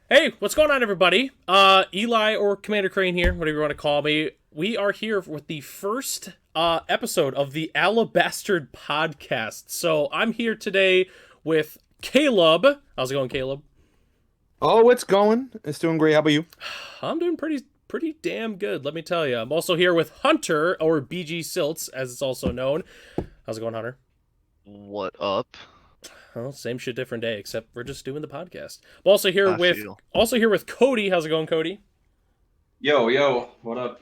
Hey, what's going on, everybody? Eli or Commander Crane here, whatever you want to call me. We are here with the first episode of the Alabastard podcast. So I'm here today with Caleb. How's it going, Caleb? Oh, it's going. It's doing great. How about you? I'm doing pretty damn good, let me tell you. I'm also here with Hunter, or BG Silts, as it's also known. How's it going, Hunter? What up? Well, same shit, different day, except we're just doing the podcast. I'm also here I with feel. Cody. How's it going, Cody? Yo, what up?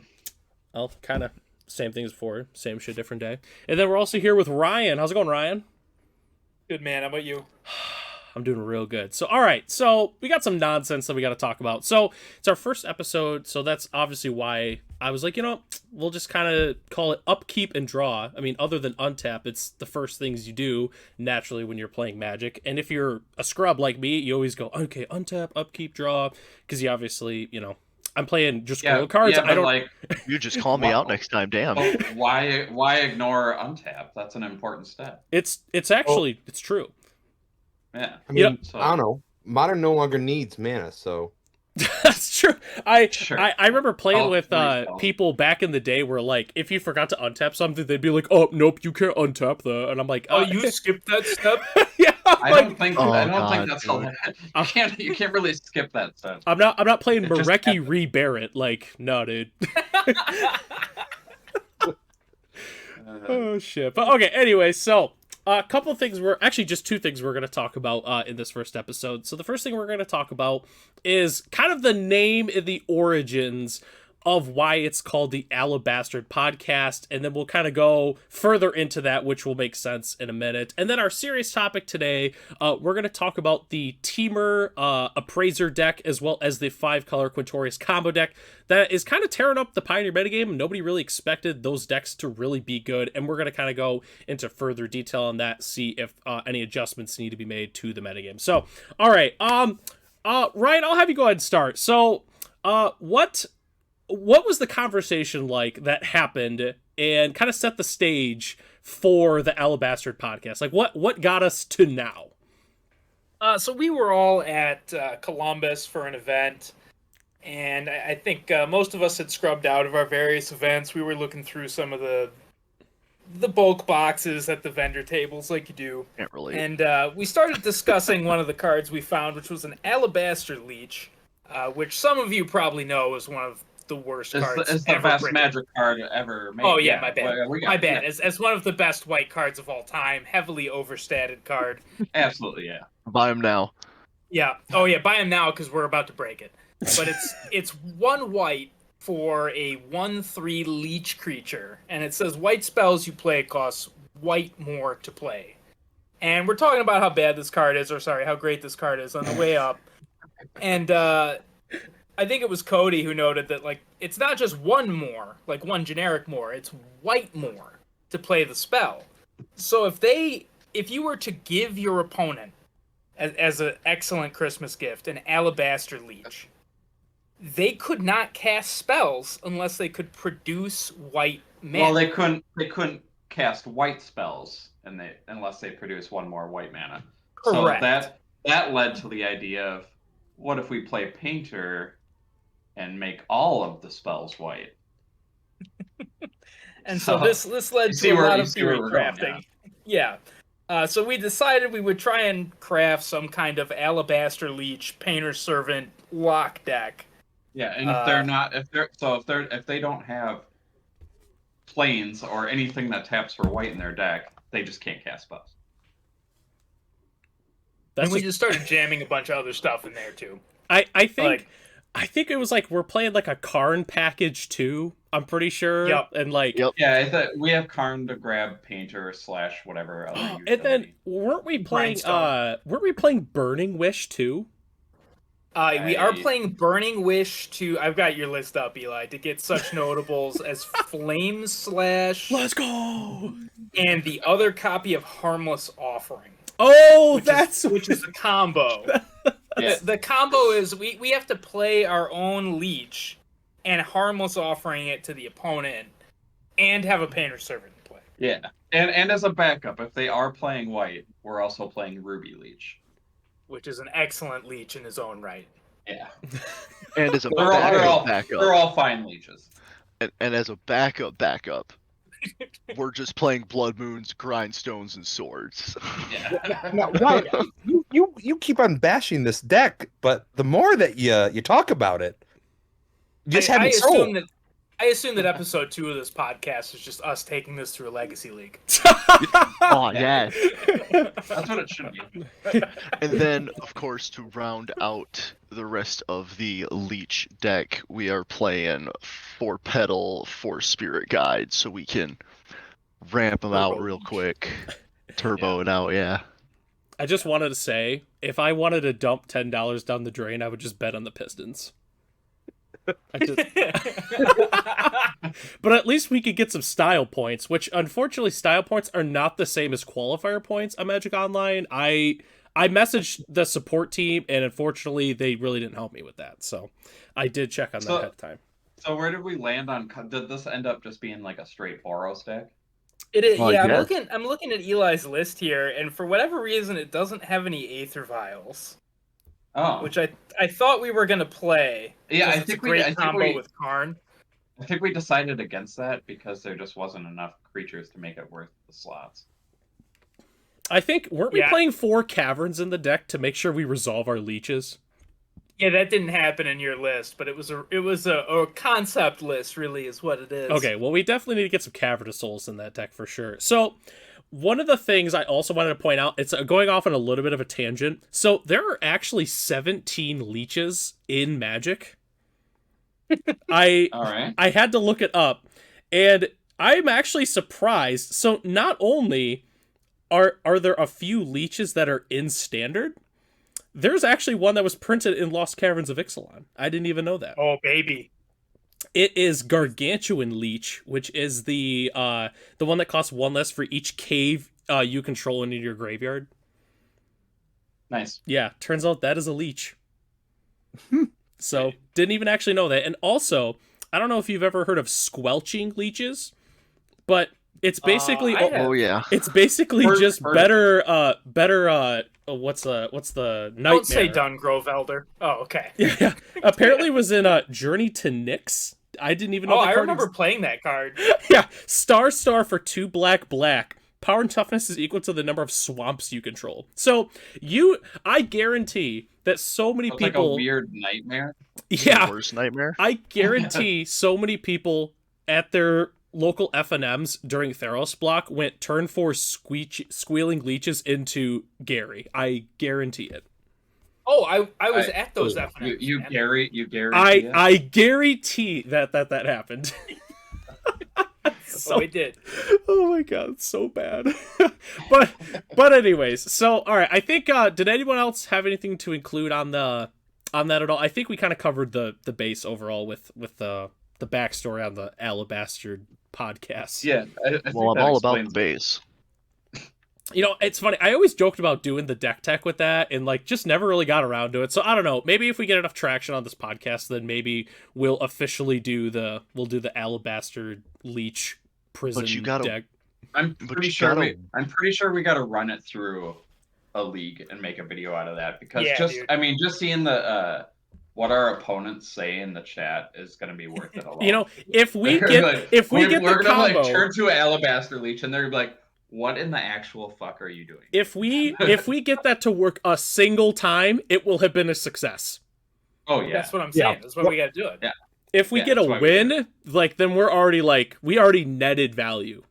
Well, kind of same thing as before. Same shit, different day. And then we're also here with Ryan. How's it going, Ryan? Good man, how about you? I'm doing real good. So, all right. So, we got some nonsense that we got to talk about. So, it's our first episode. So, that's obviously why I was like, we'll just kind of call it upkeep and draw. I mean, other than untap, it's the first things you do naturally when you're playing Magic. And if you're a scrub like me, you always go, okay, untap, upkeep, draw. Because you obviously, I'm playing just scroll cards. Yeah, I don't like, You just call me out next time, damn. well, why ignore untap? That's an important step. It's actually, it's true. Yeah. I mean, So- I don't know. Modern no longer needs mana, so That's true. I Sure. I remember playing Oh, with please don't. people back in the day where, like, if you forgot to untap something, they'd be like, "Oh, nope, you can't untap that," and I'm like, Oh, you skipped that step? yeah." I Like, don't think Oh, I don't God, think that's all dude. that. You can't really skip that step. I'm not playing It just Mareki happened. Re-Barrett. Like, no, dude. Oh shit. But okay, anyway, so a couple of things we're actually just two things we're going to talk about in this first episode. So the first thing we're going to talk about is kind of the name and the origins of why it's called the Alabastard podcast, and then we'll kind of go further into that, which will make sense in a minute. And then our serious topic today, we're going to talk about the Teamer Appraiser deck, as well as the 5-color Quintorius combo deck that is kind of tearing up the Pioneer metagame. Nobody really expected those decks to really be good, and we're going to kind of go into further detail on that, see if any adjustments need to be made to the metagame. So, all right, Ryan, I'll have you go ahead and start. So, what was the conversation like that happened and kind of set the stage for the Alabastard podcast? Like, what got us to now? So we were all at Columbus for an event, and I think most of us had scrubbed out of our various events. We were looking through some of the bulk boxes at the vendor tables, like you do, Can't relate. and we started discussing one of the cards we found, which was an Alabaster Leech, which some of you probably know is one of the worst cards It's the ever best printed. Magic card ever made. Oh yeah, my bad. we got- My bad. yeah, As one of the best white cards of all time, heavily overstated card. absolutely, yeah. Buy him now. Yeah. Oh yeah, buy him now because we're about to break it. But it's one white for a 1/3 leech creature, and it says white spells you play costs white more to play. And we're talking about how bad this card is, or sorry, how great this card is on the way up. And I think it was Cody who noted that, like, it's not just one more, like one generic more, it's white more to play the spell. So if you were to give your opponent as an excellent Christmas gift an Alabaster Leech, they could not cast spells unless they could produce white mana. Well, they couldn't cast white spells, unless they produce one more white mana. Correct. So that led to the idea of, what if we play Painter and make all of the spells white? And so this led you to see a where- lot you of see where theory we're going crafting. Yeah. So we decided we would try and craft some kind of Alabaster Leech, Painter's Servant lock deck. Yeah, and if they don't have planes or anything that taps for white in their deck, they just can't cast spells. That's And we just, just started jamming a bunch of other stuff in there too. I think Like, I think it was like we're playing like a Karn package too. I'm pretty sure. Yep. And like, Yep. Yeah, we have Karn to grab Painter / whatever other utility. and then weren't we playing? Grindstone. Weren't we playing Burning Wish too? we are playing Burning Wish to. I've got your list up, Eli, to get such notables as Flame Slash Let's go! and the other copy of Harmless Offering. Oh, that's which is a combo. Yeah. The combo is we have to play our own leech and Harmless Offering it to the opponent and have a Painter Servant in play. Yeah, and as a backup, if they are playing white, we're also playing Ruby Leech. Which is an excellent leech in his own right. Yeah. And as a They're all backup, they're all fine leeches. and as a backup, we're just playing Blood Moons, Grindstones, and Swords. Yeah. Now, why you keep on bashing this deck, but the more that you talk about it, you just haven't sold. I assume that episode 2 of this podcast is just us taking this through a legacy league. Oh yeah. That's what it should be. And then, of course, to round out the rest of the Leech deck, we are playing 4 Petal, 4 Spirit Guide, so we can ramp them out real quick. Turbo it out, yeah. I just wanted to say, if I wanted to dump $10 down the drain, I would just bet on the Pistons. But at least we could get some style points, which unfortunately style points are not the same as qualifier points on Magic Online. I messaged the support team, and unfortunately they really didn't help me with that. So I did check on that ahead of time. So where did we land on? Did this end up just being like a straight Boros deck? It is, Oh, yeah. yes. I'm looking at Eli's list here, and for whatever reason, it doesn't have any Aether Vials, Oh, which I thought we were gonna play. yeah. It's a great combo with Karn. I think we decided against that because there just wasn't enough creatures to make it worth the slots. I think, weren't we Yeah. playing 4 caverns in the deck to make sure we resolve our leeches? Yeah, that didn't happen in your list, but it was a concept list, really, is what it is. Okay, well, we definitely need to get some Cavern of Souls in that deck for sure. So, one of the things I also wanted to point out, it's going off on a little bit of a tangent. So, there are actually 17 leeches in Magic. All right. I had to look it up, and I'm actually surprised. So, not only are there a few leeches that are in Standard, there's actually one that was printed in Lost Caverns of Ixalan. I didn't even know that. Oh, baby. It is Gargantuan Leech, which is the one that costs 1 less for each cave you control in your graveyard. Nice. Yeah, turns out that is a leech. So, didn't even actually know that. And also, I don't know if you've ever heard of squelching leeches, but it's basically I have. Oh yeah. it's basically Heard- just heard better what's the nightmare? Don't say Dungrove Elder. Oh, okay. Yeah. Apparently it was in Journey to Nyx. I didn't even know Oh, that I card remember playing that card. Yeah, star for 2 black. Power and toughness is equal to the number of swamps you control. So I guarantee that so many So it's like a people. weird nightmare. Yeah, Worst nightmare. I guarantee so many people at their local FNMs during Theros block went turn 4 squealing leeches into Gary. I guarantee it. Oh, I was at those FNMs. You man. Gary. I guarantee that happened. Oh, it did. Oh my god, it's so bad. but anyways, so all right, I think did anyone else have anything to include on that at all? I think we kind of covered the base overall with the backstory on the Alabastard podcast. Yeah. I think Well, I'm that all about the explains it. base. You know, it's funny. I always joked about doing the deck tech with that and like just never really got around to it. So I don't know. Maybe if we get enough traction on this podcast, then maybe we'll officially do the Alabastard Leech prison But you gotta- deck. I'm But pretty you sure gotta- we got to run it through a league and make a video out of that because Yeah, dude. just seeing the what our opponents say in the chat is going to be worth it a lot. You know, if we They're get like, if we we're get the gonna combo, like turn to Alabaster Leech and they're gonna be like, what in the actual fuck are you doing? if we get that to work a single time, it will have been a success. Oh yeah, That's what I'm saying. That's why we got to do it. Yeah. If we Yeah, get a that's why we do win, like then we already netted value.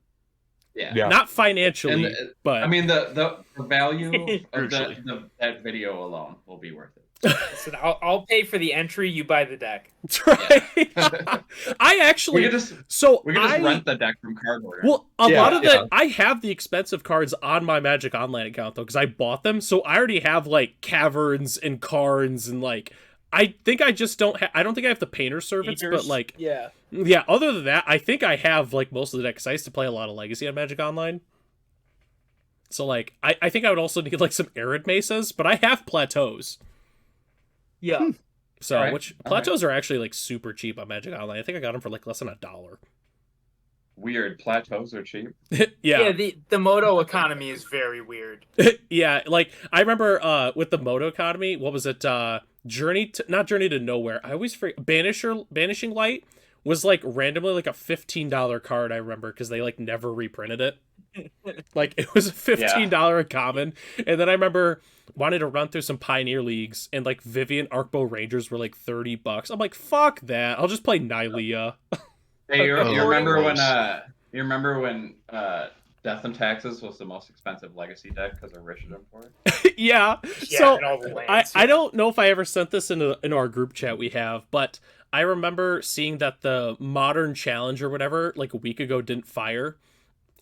yeah. Yeah. Not financially, And but I mean the value of Virtually. that video alone will be worth it. Listen, I'll pay for the entry. You buy the deck. that's right. I We actually could just I rent the deck from Cardboard. well, a Yeah, lot of yeah. I have the expensive cards on my Magic Online account though, because I bought them, so I already have like caverns and Karns and like I think I just don't. I don't think I have the Painter Servants, but like Yeah. yeah. Other than that, I think I have like most of the decks. I used to play a lot of Legacy on Magic Online, so like I think I would also need like some Arid Mesas, but I have Plateaus. Yeah. So Alright, which alright. Plateaus are actually like super cheap on Magic Online. I think I got them for like less than $1. Weird plateaus are cheap. Yeah. The Moto economy is very weird. Yeah, like I remember with the Moto economy, what was it? not Journey to Nowhere. I always forget. Banishing Light was like randomly like a $15 card. I remember because they like never reprinted it. Like it was a $15 common, and then I remember wanted to run through some Pioneer Leagues, and like Vivian Arcbow Rangers were like $30. I'm like, fuck that. I'll just play Nylea. Hey, you Oh, remember when gross. Death and Taxes was the most expensive legacy deck because of Richard for it? Yeah. Yeah, So and all the lands, I don't know if I ever sent this into our group chat we have, but I remember seeing that the Modern Challenge or whatever like a week ago didn't fire.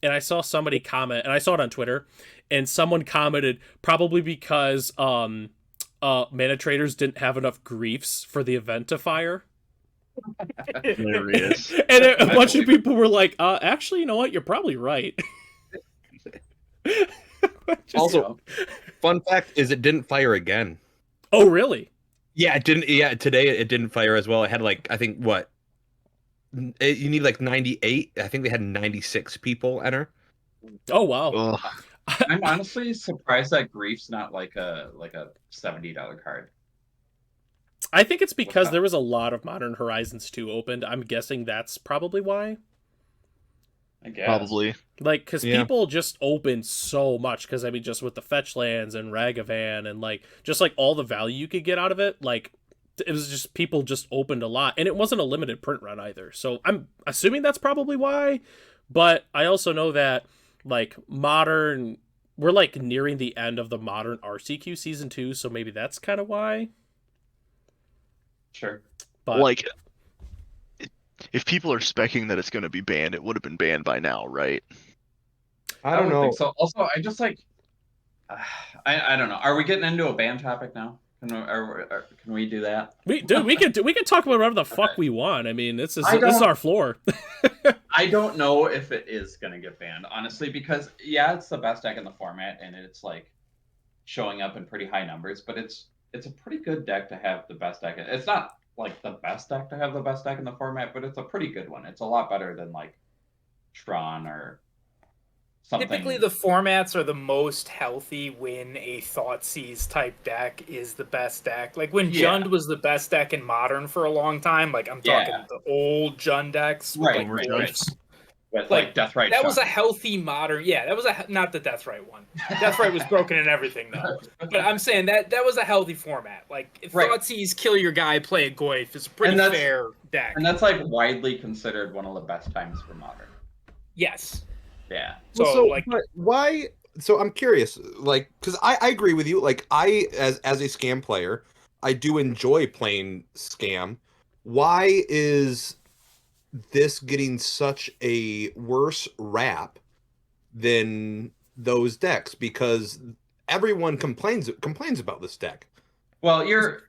And I saw somebody comment, and I saw it on Twitter, and someone commented probably because Mana Traders didn't have enough griefs for the event to fire. Hilarious. And a bunch of people were like, actually, you know what? You're probably right. Also, fun fact is it didn't fire again. Oh, really? Yeah, it didn't. Yeah, today it didn't fire as well. It had like, I think what? You need like 98. I think they had 96 people enter. Oh, wow. Ugh. I'm honestly surprised that Grief's not like a $70 card. I think it's because there was a lot of Modern Horizons 2 opened. I'm guessing that's probably why. I guess. Probably. Like, because Yeah. people just opened so much, because, I mean, just with the fetch lands and Ragavan and, like, just, like, all the value you could get out of it, like, it was just, people just opened a lot. And it wasn't a limited print run either. So I'm assuming that's probably why. But I also know that, like, Modern, we're, like, nearing the end of the Modern RCQ Season 2, so maybe that's kind of why. Sure. But, Like, if people are specking that it's going to be banned, it would have been banned by now, right? I don't would know. think so. Also, I just like, I don't know. Are we getting into a ban topic now? Can we do that? we can talk about whatever the fuck we want. I mean, this is don't- our floor. I don't know if it is gonna get banned, honestly, because yeah, it's the best deck in the format, and it's like showing up in pretty high numbers. But it's a pretty good deck to have the best deck. It's not like the best deck to have the best deck in the format, but it's a pretty good one. It's a lot better than like Tron or something. Typically, the formats are the most healthy when a Thoughtseize type deck is the best deck. Like when Yeah. Jund was the best deck in Modern for a long time. Like I'm talking the old Jund decks, with, Right, like, right. dwarfs. with like, like Death Right. That was a healthy Modern. Yeah, that was not the Deathrite one. Deathrite was broken and everything though. But I'm saying that was a healthy format. Like if Right. Thoughtseize, kill your guy, play a Goyf is a pretty And that's- fair deck. and that's like widely considered one of the best times for Modern. Yes. Yeah. So, like, but why? So I'm curious, like, because I agree with you. Like, I as a scam player, I do enjoy playing scam. Why is this getting such a worse rap than those decks? Because everyone complains about this deck. Well, you're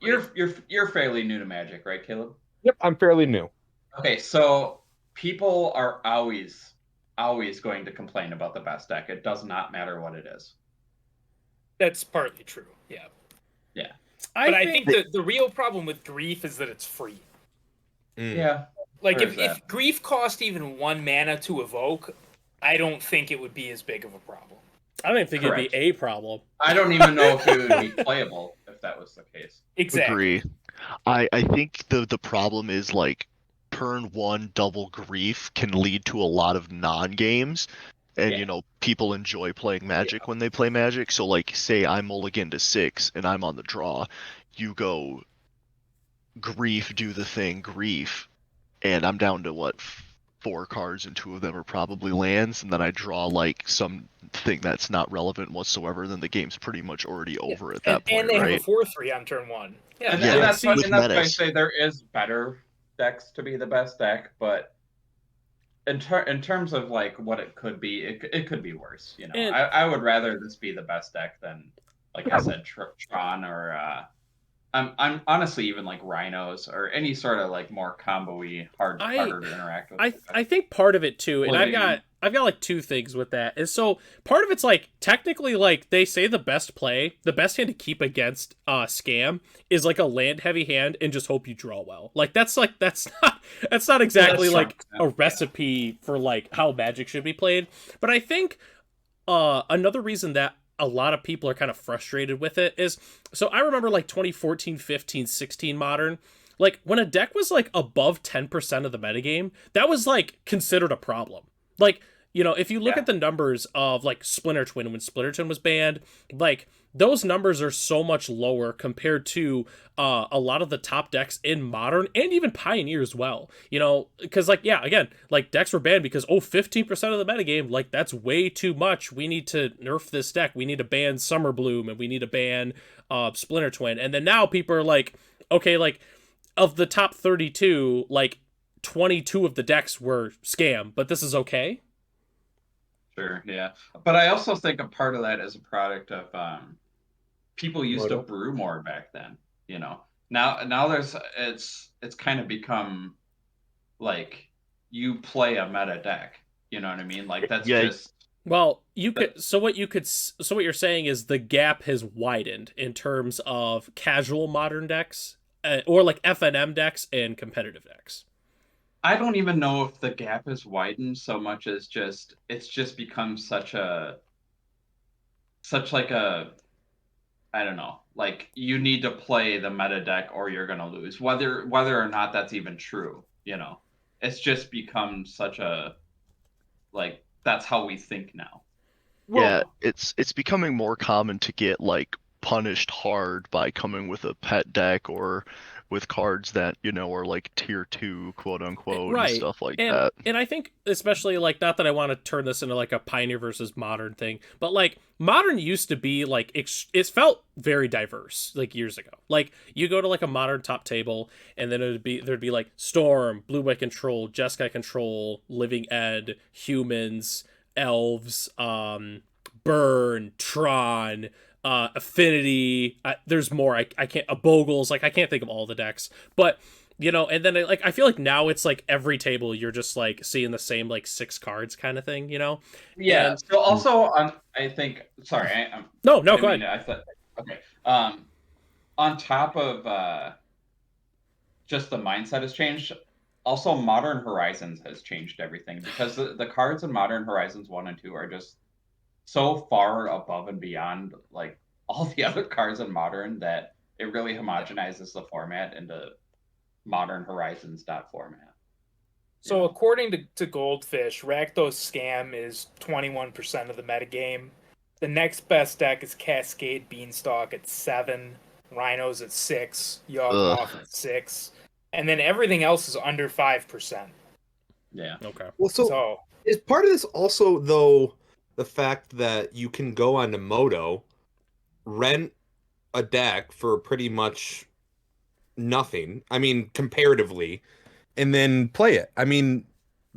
fairly new to Magic, right, Caleb? Yep, I'm fairly new. Okay, so people are always going to complain about the best deck. It does not matter what it is. that's partly true. Yeah. Yeah. But I think the real problem with Grief is that it's free. Yeah. Like There if is that. Grief cost even 1 mana to evoke, I don't think it would be as big of a problem. I don't even think Correct. it'd be a problem. I don't even know if it would be playable if that was the case. Exactly. Agree. I think the problem is like turn 1 double grief can lead to a lot of non-games. And Yeah. you know, people enjoy playing Magic when they play Magic. So like say I mulligan to 6 and I'm on the draw. You go grief, do the thing, grief, and I'm down to what 4 cards and 2 of them are probably lands, and then I draw like something that's not relevant whatsoever, then the game's pretty much already over at that And point, they right? have a 4/3 on turn 1. Yeah. And, Yeah, and that's why, with and that's why I metas. say there is better decks to be the best deck, but in terms of like what it could be, it could be worse. You know, And- I would rather this be the best deck than, like I said, Tron or I'm honestly even like Rhinos or any sort of like more combo-y, harder to interact with. I think part of it too, and Well, I've got like 2 things with that. Is so part of it's like technically like they say the best hand to keep against scam is like a land heavy hand and just hope you draw well. Like that's not exactly that's like true. a recipe for like how Magic should be played. But I think another reason that a lot of people are kind of frustrated with it is, so I remember like 2014, 15, 16 Modern, like when a deck was like above 10% of the metagame, that was like considered a problem. Like, if you look at the numbers of like Splinter Twin, when Splinter Twin was banned, like those numbers are so much lower compared to a lot of the top decks in Modern and even Pioneer as well. Because like, yeah, again, like decks were banned because 15% of the metagame, like that's way too much. We need to nerf this deck. We need to ban Summer Bloom and we need to ban Splinter Twin. And then now people are like, okay, like of the top 32, like 22 of the decks were scam, but this is okay. Sure, yeah. But I also think a part of that is a product of people used to brew more back then, Now there's it's kind of become like you play a meta deck, you know what I mean? Like that's just well, so what you're saying is the gap has widened in terms of casual Modern decks or like FNM decks and competitive decks. I don't even know if the gap has widened so much as it's just become such like a, I don't know, like you need to play the meta deck or you're gonna lose. Whether or not that's even true, it's just become such a, like that's how we think now. Yeah, it's becoming more common to get like punished hard by coming with a pet deck or with cards that, are like tier 2, quote unquote, right. And stuff like that. And I think especially like, not that I want to turn this into like a Pioneer versus Modern thing, but like Modern used to be like, it felt very diverse like years ago. Like you go to like a Modern top table and then there'd be like Storm, Blue White Control, Jeskai Control, Living Ed, Humans, Elves, Burn, Tron, Affinity, there's more. I can't, Bogles, like I can't think of all the decks, but and then I feel like now it's like every table you're just like seeing the same like 6 cards kind of thing, Yeah. And, so also I think, sorry, no, go ahead. I thought, okay. On top of just the mindset has changed. Also, Modern Horizons has changed everything because the cards in Modern Horizons 1 and 2 are just so far above and beyond like all the other cards in Modern that it really homogenizes the format into Modern Horizons format. So according to Goldfish, Rakdos Scam is 21% of the metagame. The next best deck is Cascade Beanstalk at 7, Rhinos at 6, Yawgmoth at 6, and then everything else is under 5%. Yeah. Okay. Well, so is part of this also though the fact that you can go onto Moto, rent a deck for pretty much nothing, I mean, comparatively, and then play it. I mean,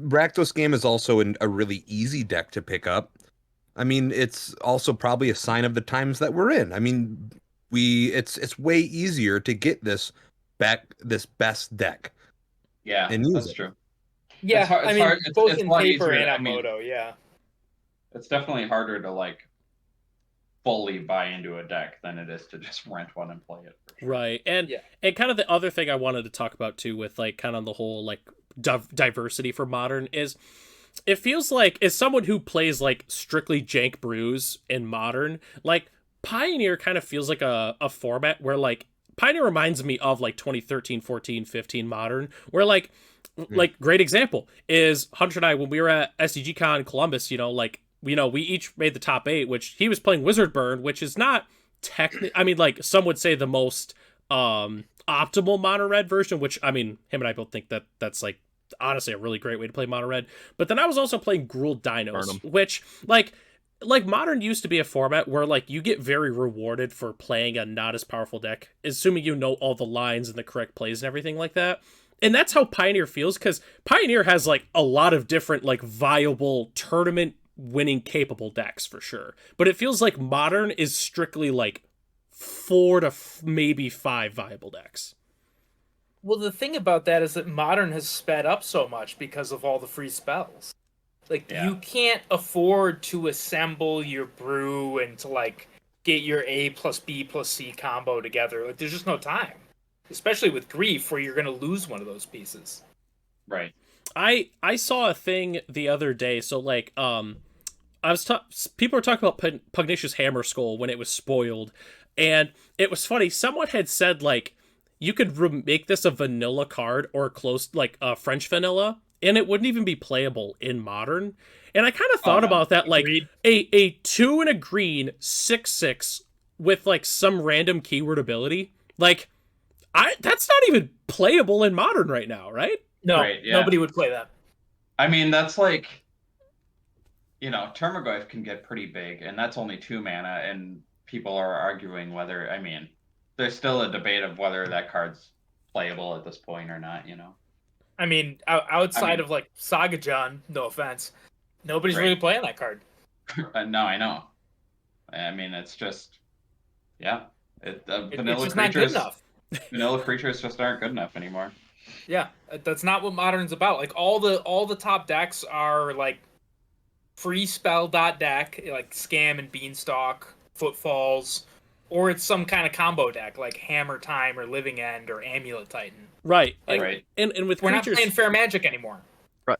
Rakdos Game is also a really easy deck to pick up. I mean, it's also probably a sign of the times that we're in. I mean, it's way easier to get this best deck. Yeah, and use that's it. true. Yeah, It's hard- I it's mean, hard- it's- both it's in a lot paper easier and to- on Moto, yeah. It's definitely harder to like fully buy into a deck than it is to just rent one and play it. For sure. Right. And kind of the other thing I wanted to talk about too with like kind of the whole like diversity for Modern is it feels like, as someone who plays like strictly jank brews in Modern, like Pioneer kind of feels like a format where like Pioneer reminds me of like 2013, 14, 15 Modern, where like great example is Hunter and I, when we were at SDG Con Columbus, we each made the top 8, which he was playing Wizard Burn, which is not technically, I mean, like some would say the most optimal mono red version, which I mean, him and I both think that that's like honestly a really great way to play mono red. But then I was also playing Gruul Dinos, which like Modern used to be a format where like you get very rewarded for playing a not as powerful deck, assuming you know all the lines and the correct plays and everything like that. And that's how Pioneer feels, because Pioneer has like a lot of different like viable tournament winning capable decks for sure, but it feels like Modern is strictly like 4 to maybe 5 viable decks. Well, the thing about that is that Modern has sped up so much because of all the free spells. Like, you can't afford to assemble your brew and to like get your A plus B plus C combo together. Like, there's just no time, especially with Grief, where you're going to lose one of those pieces. Right. I saw a thing the other day. So like people were talking about Pugnacious Hammer Skull when it was spoiled, and it was funny. Someone had said like you could make this a vanilla card or close like a French vanilla, and it wouldn't even be playable in Modern. And I kind of thought about that, like a 2 and a green 6/6 with like some random keyword ability. Like, that's not even playable in Modern right now, right? No, Right, yeah. nobody would play that. I mean, that's like, Termagoyf can get pretty big, and that's only 2 mana, and people are arguing whether, I mean, there's still a debate of whether that card's playable at this point or not, I mean, outside of like Saga John, no offense, nobody's Right. really playing that card. No, I know. I mean, it's just, yeah. It's Vanilla just not good creatures, enough. vanilla creatures just aren't good enough anymore. Yeah, that's not what Modern's about. Like all the top decks are like free spell deck, like Scam and Beanstalk, Footfalls, or it's some kind of combo deck like Hammer Time or Living End or Amulet Titan. Right. Like, Right. And with We're creatures, not playing Fair Magic anymore.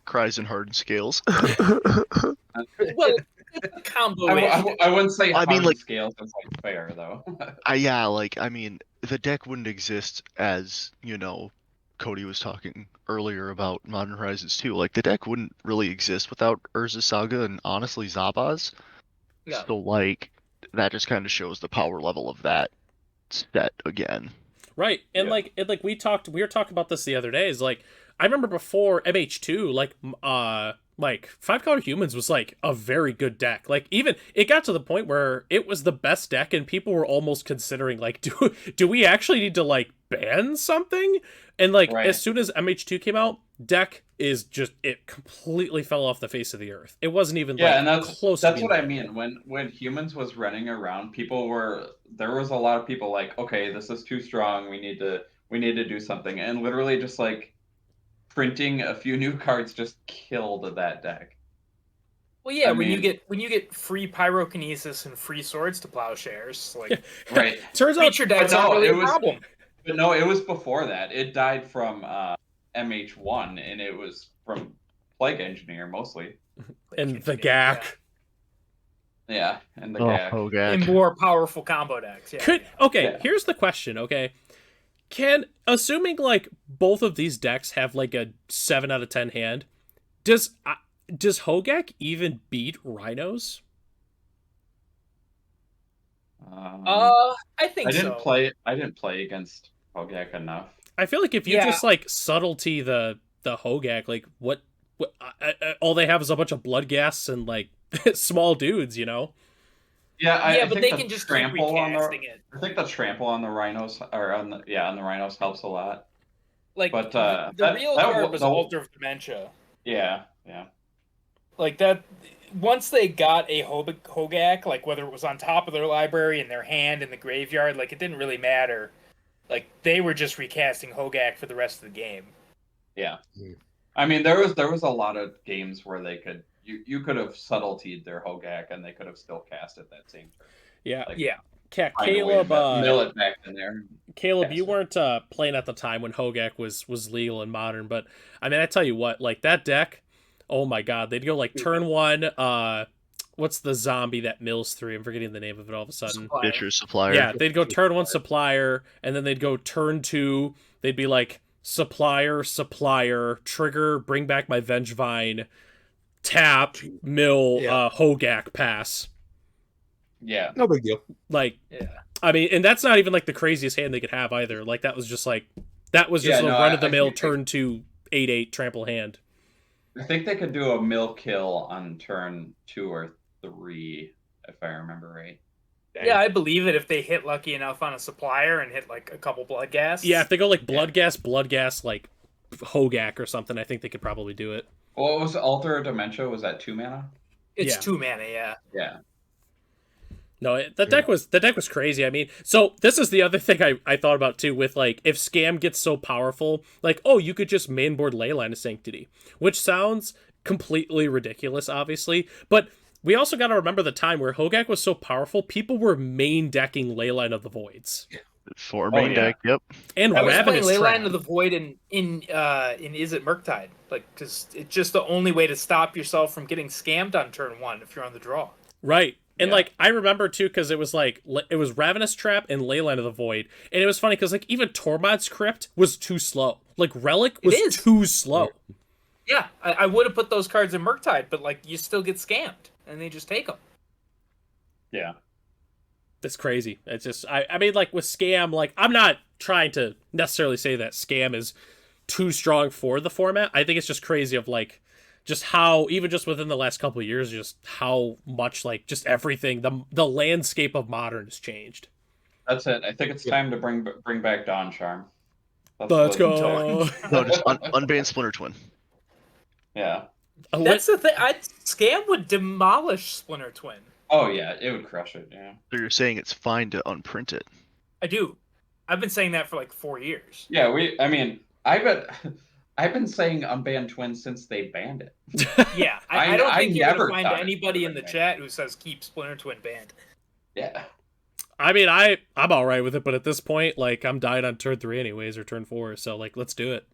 Cries and hardened scales. Well, it's a combo. I wouldn't say I mean, like- scales is like fair though. I mean, the deck wouldn't exist as, Cody was talking earlier about Modern Horizons 2. Like, the deck wouldn't really exist without Urza Saga and honestly Zabaz. Yeah. So, like, that just kind of shows the power level of that set again. right? And Yeah. like we were talking about this the other day. Is like I remember before MH2, like 5-color humans was like a very good deck. Like even it got to the point where it was the best deck, and people were almost considering like, do we actually need to like ban something? And like Right. as soon as MH2 came out, deck is just it completely fell off the face of the earth. It wasn't even Yeah, like and that's close. that's to what I being mean. When humans was running around, there was a lot of people like, okay, this is too strong. We need to do something, and literally just like printing a few new cards just killed that deck. Well, yeah, I when you mean- get free pyrokinesis and free swords to plowshares, like Right. Turns out creature decks no, aren't really it a was- problem. But no, it was before that. It died from MH1, and it was from Plague Engineer mostly. and the GAC. Yeah, and the Oh, GAC. Hogak. And more powerful combo decks. Yeah. Okay, Yeah. here's the question, okay? Assuming like both of these decks have like a 7 out of 10 hand, does Hogak even beat Rhinos? I think I didn't so. play against Hogak enough. I feel like if you Yeah. just like subtlety the Hogak, like what all they have is a bunch of blood gas and like small dudes, you know? Yeah, I But think they the can just keep trample on recasting the. it. I think the trample on the Rhinos or on the Rhinos helps a lot. Like But, the that- real that card wa- was the- Altar of Dementia. Yeah. Like that. Once they got a Hogak, like whether it was on top of their library, in their hand, in the graveyard, like it didn't really matter. Like they were just recasting Hogak for the rest of the game. Yeah. Mm. I mean, there was a lot of games where they could you could have subtletied their Hogak and they could have still cast it that same turn. Yeah. Like, Yeah. Ca- find a way Caleb to mill it back in there. Caleb, Yes. you weren't playing at the time when Hogak was legal in Modern, but I mean, I tell you what, like that deck, oh my god, they'd go like turn 1, what's the zombie that mills 3? I'm forgetting the name of it all of a sudden. Supplier. Nature's Supplier. Yeah, they'd go turn 1 supplier, and then they'd go turn 2, they'd be like supplier, trigger, bring back my Vengevine, tap, mill, Yeah. Hogak, pass. Yeah. No big deal. Like, Yeah. I mean, and that's not even like the craziest hand they could have either. Like that was just a Yeah, no, run of the I mill think- turn 2 8/8 trample hand. I think they could do a mill kill on turn 2 or 3, if I remember right. Yeah, I believe it if they hit lucky enough on a supplier and hit like a couple blood gas. Yeah, if they go like blood gas, like Hogak or something, I think they could probably do it. What was Altar of Dementia? Was that 2 mana? It's Yeah. 2 mana. Yeah. Yeah. No, the deck was crazy. I mean, so this is the other thing I thought about too with like if Scam gets so powerful, like oh, you could just mainboard Leyline of Sanctity, which sounds completely ridiculous, obviously, but we also got to remember the time where Hogak was so powerful, people were main decking Leyline of the Voids. For main deck, yep. And I was playing Ravenous Leyline Trap. of the Void in Is It Murktide? Like, because it's just the only way to stop yourself from getting scammed on turn 1 if you're on the draw. Right. And Yeah. like I remember too, because it was like it was Ravenous Trap and Leyline of the Void, and it was funny because like even Tormod's Crypt was too slow. Like Relic was is. too slow. Yeah, I would have put those cards in Murktide, but like you still get scammed, and they just take them. Yeah. It's crazy. It's just I mean like with Scam, like I'm not trying to necessarily say that Scam is too strong for the format. I think it's just crazy of like just how even just within the last couple of years, just how much like just everything the landscape of Modern has changed. That's it. I think it's time to bring back Dawn Charm. Let's what- go. No, just unban Splinter Twin. Yeah. That's the thing. Scam would demolish Splinter Twin. Oh yeah, it would crush it. Yeah. So you're saying it's fine to unprint it? I do. I've been saying that for like 4 years. Yeah. I mean, I've been saying unban Twin since they banned it. Yeah, I don't I think you're never gonna find thought it anybody in would the be. chat who says keep Splinter Twin banned. Yeah. I mean I'm all right with it, but at this point, like I'm dying on turn 3 anyways or turn 4, so like let's do it.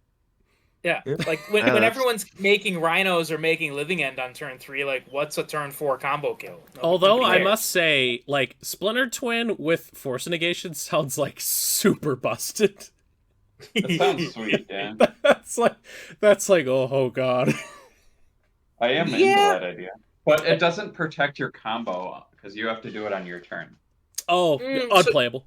Yeah, like when everyone's making rhinos or making Living End on turn 3, like what's a turn 4 combo kill? Although Nobody I cares. must say, like Splinter Twin with Force Negation sounds like super busted. That sounds sweet. Yeah. that's like oh god. I am into Yeah. that idea, but it doesn't protect your combo because you have to do it on your turn. Oh, so- unplayable.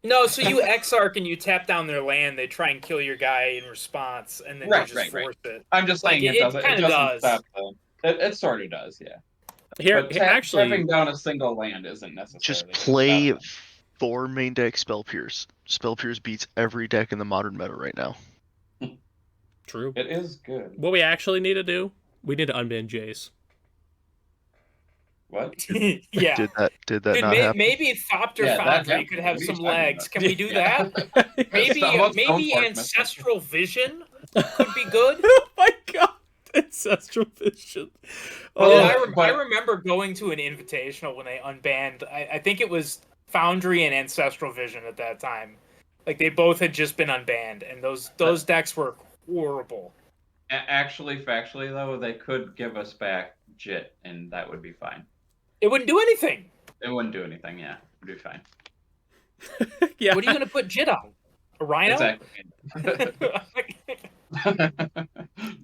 No, so you X-Arc and you tap down their land, they try and kill your guy in response, and then you Right, just right. force it. I'm just Like, saying it it doesn't. It kinda doesn't does. stop the. It sort of does, yeah. Here, But actually, tapping down a single land isn't necessarily. Just gonna play stop it. 4 main deck Spell Pierce. Spell Pierce beats every deck in the modern meta right now. true. It is good. What we actually need to do, we need to unban Jace. What? Yeah. Did that Dude, not happen? maybe Thopter Yeah, that Foundry could have happened. What are some you talking legs. about? Can we do Yeah. that? Maybe Someone's maybe phone Ancestral Vision could be good. Oh my god, Ancestral Vision. Oh, Oh, I but- remember going to an invitational when they unbanned. I think it was Foundry and Ancestral Vision at that time. Like they both had just been unbanned, and those decks were horrible. Actually, factually though, they could give us back Jit, and that would be fine. It wouldn't do anything. It wouldn't do anything. Yeah, it'd be fine. yeah. What are you gonna put Jit on? A rhino? Exactly.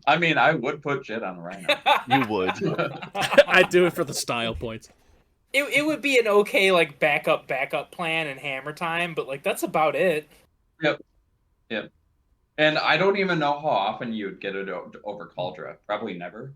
I mean, I would put Jit on the Rhino. You would. I'd do it for the style points. It would be an okay like backup plan in Hammer Time, but like that's about it. And I don't even know how often you'd get it over Cauldra. Probably never.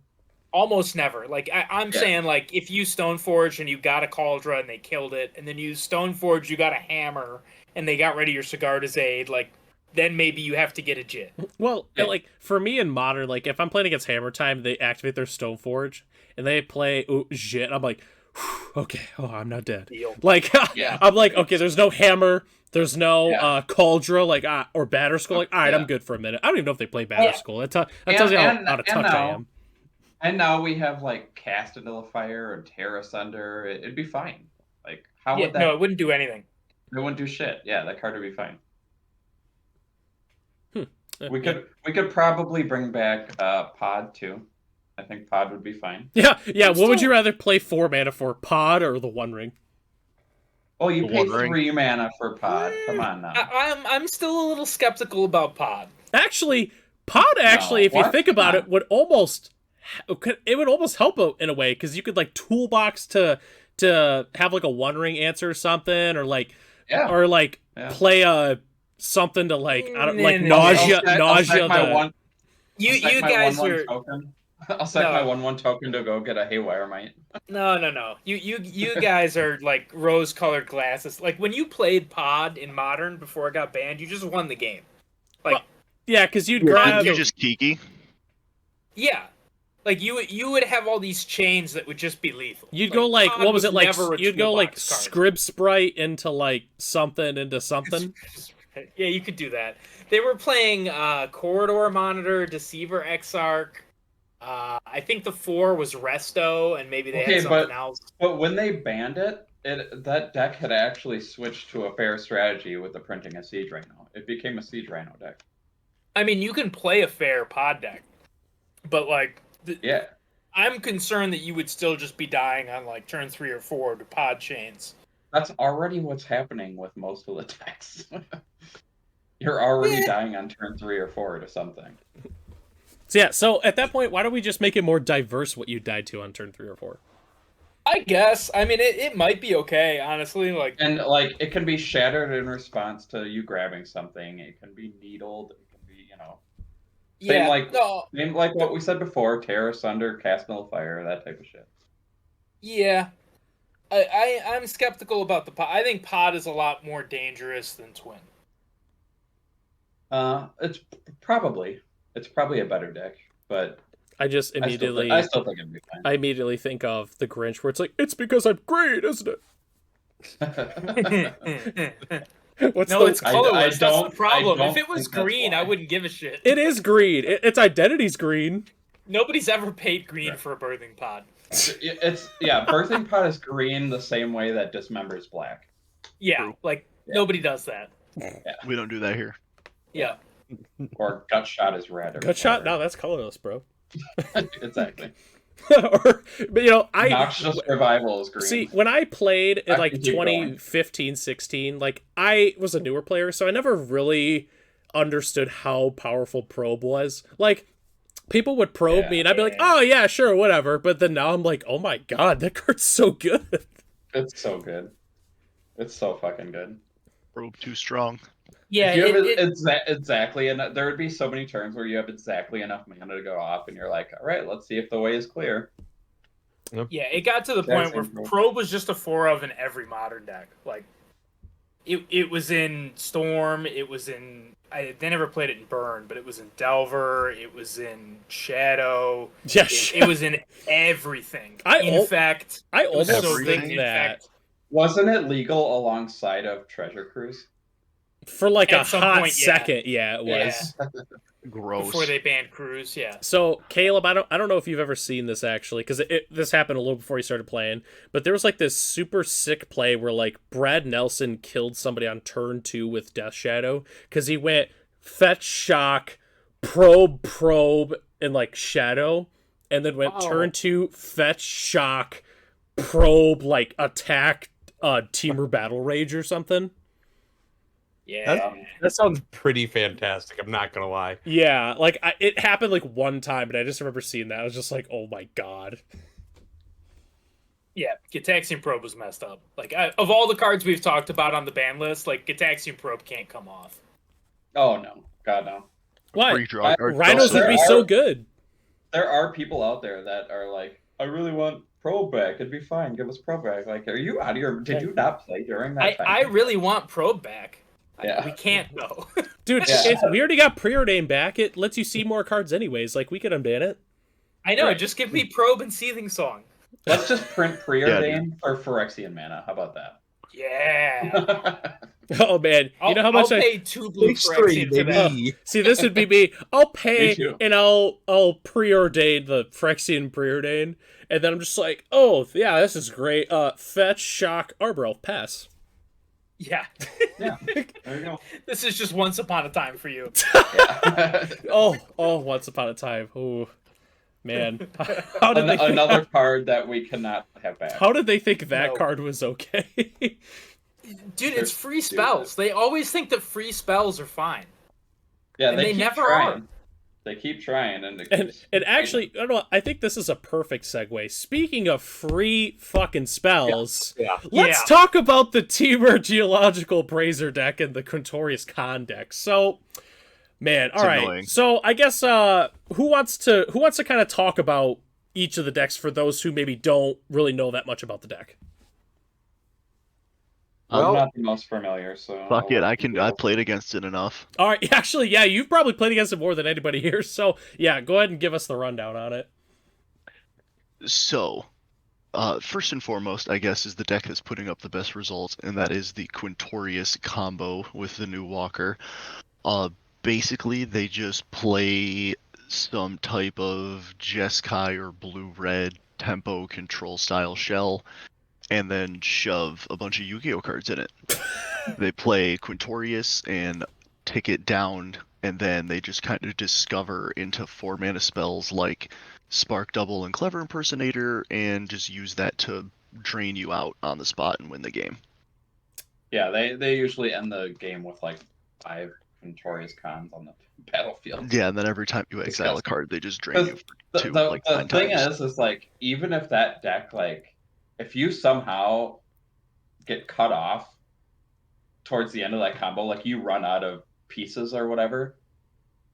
Almost never. Like I'm Yeah. saying, like if you Stoneforge and you got a Cauldra and they killed it, and then you Stoneforge, you got a Hammer and they got rid of your Sigarda's Aid, like then maybe you have to get a Jit. Well, Yeah. like for me in Modern, like if I'm playing against Hammer Time, they activate their Stoneforge and they play Jit. I'm like, whew, okay, oh, I'm not dead. Deal. Like Yeah. I'm like, okay, there's no Hammer, there's no Yeah. Cauldra, like or Batterskull. Like, all right, Yeah. I'm good for a minute. I don't even know if they play Batterskull. That tells you how out of touch I now- am. And now we have like Cast into the Fire or Terra Sunder. It'd be fine. Like how Yeah, would that? no, it wouldn't do anything. It wouldn't do shit. Yeah, that card would be fine. We Yeah. could probably bring back Pod too. I think Pod would be fine. Yeah. I'm What would still- you rather play 4 mana for, Pod or the One Ring? Oh, you The pay One Ring. 3 mana for Pod. Come on now. I'm still a little skeptical about Pod. Actually, Pod actually, No, if you what? think about Come it, would almost help out in a way because you could like toolbox to have like a One Ring answer or something, or like Yeah. Yeah. play a something to like I don't like No, nausea I'll set nausea. my the- one. You I'll set you my guys 1/1 are token. I'll set No. my 1/1 token to go get a Haywire Mite. no. You guys are like rose-colored glasses. Like when you played Pod in Modern before it got banned, you just won the game. Like Well, yeah, because you'd Yeah. grab. You just Kiki. yeah. Like you would have all these chains that would just be lethal. You'd go like Pod what was it like? never a You'd go like toolbox card. Scrib Sprite into like something into something. Yeah, you could do that. They were playing Corridor Monitor, Deceiver Exarch. I think the 4 was Resto, and maybe they Okay, had something but- else. But when they banned it, that deck had actually switched to a fair strategy with the printing a Siege Rhino. It became a Siege Rhino deck. I mean, you can play a fair pod deck, but like, Yeah. I'm concerned that you would still just be dying on like turn 3 or 4 to pod chains. That's already what's happening with most of the decks. You're already dying on turn 3 or 4 to something. So yeah, so at that point, why don't we just make it more diverse what you died to on turn 3 or 4? I guess. I mean, it might be okay, honestly. Like, And like it can be shattered in response to you grabbing something. It can be needled. It can be, yeah, same like what we said before: tear asunder, cast mill fire, that type of shit. yeah. I'm skeptical about the pod. I think pod is a lot more dangerous than twin. It's probably a better deck, but I just immediately I still think it'd be fine. I immediately think of the Grinch, where it's like, it's because I'm green, isn't it? It's colorless. That's the problem. I If it was green, I wouldn't give a shit. It is green. Its identity's green. Nobody's ever paid green for a birthing pod. Birthing pod is green the same way that dismember's black. Yeah, nobody does that. Yeah. We don't do that here. Yeah. Or gut shot is red. Gut shot? No, that's colorless, bro. Exactly. But Noxious Revival is green. See, when I played in like keep going. 2015, 16, like I was a newer player, so I never really understood how powerful probe was. Like, people would probe me and I'd be like, oh yeah, sure, whatever. But then now I'm like, oh my god, that card's so good. It's so good. It's so fucking good. Probe too strong. Yeah, You have exactly, and there would be so many turns where you have exactly enough mana to go off, and you're like, all right, let's see if the way is clear. yeah, it got to the point where probe was just a 4 of in every modern deck. Like, it was in Storm, it was in... they never played it in Burn, but it was in Delver, it was in Shadow. Yeah, it was in everything. I almost think that... Wasn't it legal alongside of Treasure Cruise? For like At a some hot point, second, yeah, it was. Gross. Before they banned Cruise, yeah. So, Caleb, I don't know if you've ever seen this, actually, because this happened a little before you started playing, but there was like this super sick play where like Brad Nelson killed somebody on turn 2 with Death Shadow, because he went fetch, shock, probe, and like Shadow, and then went turn 2, fetch, shock, probe, like attack, Teamer Battle Rage or something. Yeah. That sounds pretty fantastic. I'm not gonna lie. Yeah, like it happened like one time, but I just remember seeing that. I was just like, oh my god. Yeah, Gitaxian Probe was messed up. Like, of all the cards we've talked about on the ban list, like, Gitaxian Probe can't come off. Oh, no. God, no. Why? Redraw. Rhinos would be so good. There are people out there that are like, I really want Probe back. It'd be fine. Give us Probe back. Like, are you out of your... Did you not play during that time? I really want Probe back. Yeah. We can't, though. Dude, we already got Preordain back. It lets you see more cards anyways. Like, we could unban it. I know. Right. Just give me Probe and Seething Song. Let's just print Preordain for Phyrexian mana. How about that? Yeah. Oh, man. You know how much I'll pay 2 blue Extreme, Phyrexian for that. baby. See, this would be me. I'll pay, Me too. and I'll preordain the Phyrexian Preordain, and then I'm just like, oh, yeah, this is great. Fetch, shock, Arbor Elf, pass. Yeah. Yeah. There you go. This is just Once Upon a Time for you. Yeah. Oh, once upon a time. Oh, man. How did they Another card that we cannot have back. How did they think that No. card was okay? Dude, it's free spells. They always think that free spells are fine. Yeah, And they keep never trying. They keep trying, and and actually, I don't know. I think this is a perfect segue. Speaking of free fucking spells, Yeah. let's talk about the Teamer Geological Brazier deck and the Quintorius Con deck. So, man, all right. Annoying. So I guess who wants to kind of talk about each of the decks for those who maybe don't really know that much about the deck? I'm not the most familiar, so Fuck it, I played against it enough. All right, actually, yeah, you've probably played against it more than anybody here. So yeah, go ahead and give us the rundown on it. So, first and foremost, I guess, is the deck that's putting up the best results, and that is the Quintorius combo with the new Walker. Basically, they just play some type of Jeskai or blue-red tempo control style shell, and then shove a bunch of Yu-Gi-Oh cards in it. They play Quintorius and take it down, and then they just kind of discover into 4-mana spells like Spark Double and Clever Impersonator, and just use that to drain you out on the spot and win the game. Yeah, they usually end the game with like 5 notorious cons on the battlefield. Yeah, and then every time you exile a card, they just drain you for 2, like 9 the thing times. is like, even if that deck, like, if you somehow get cut off towards the end of that combo, like you run out of pieces or whatever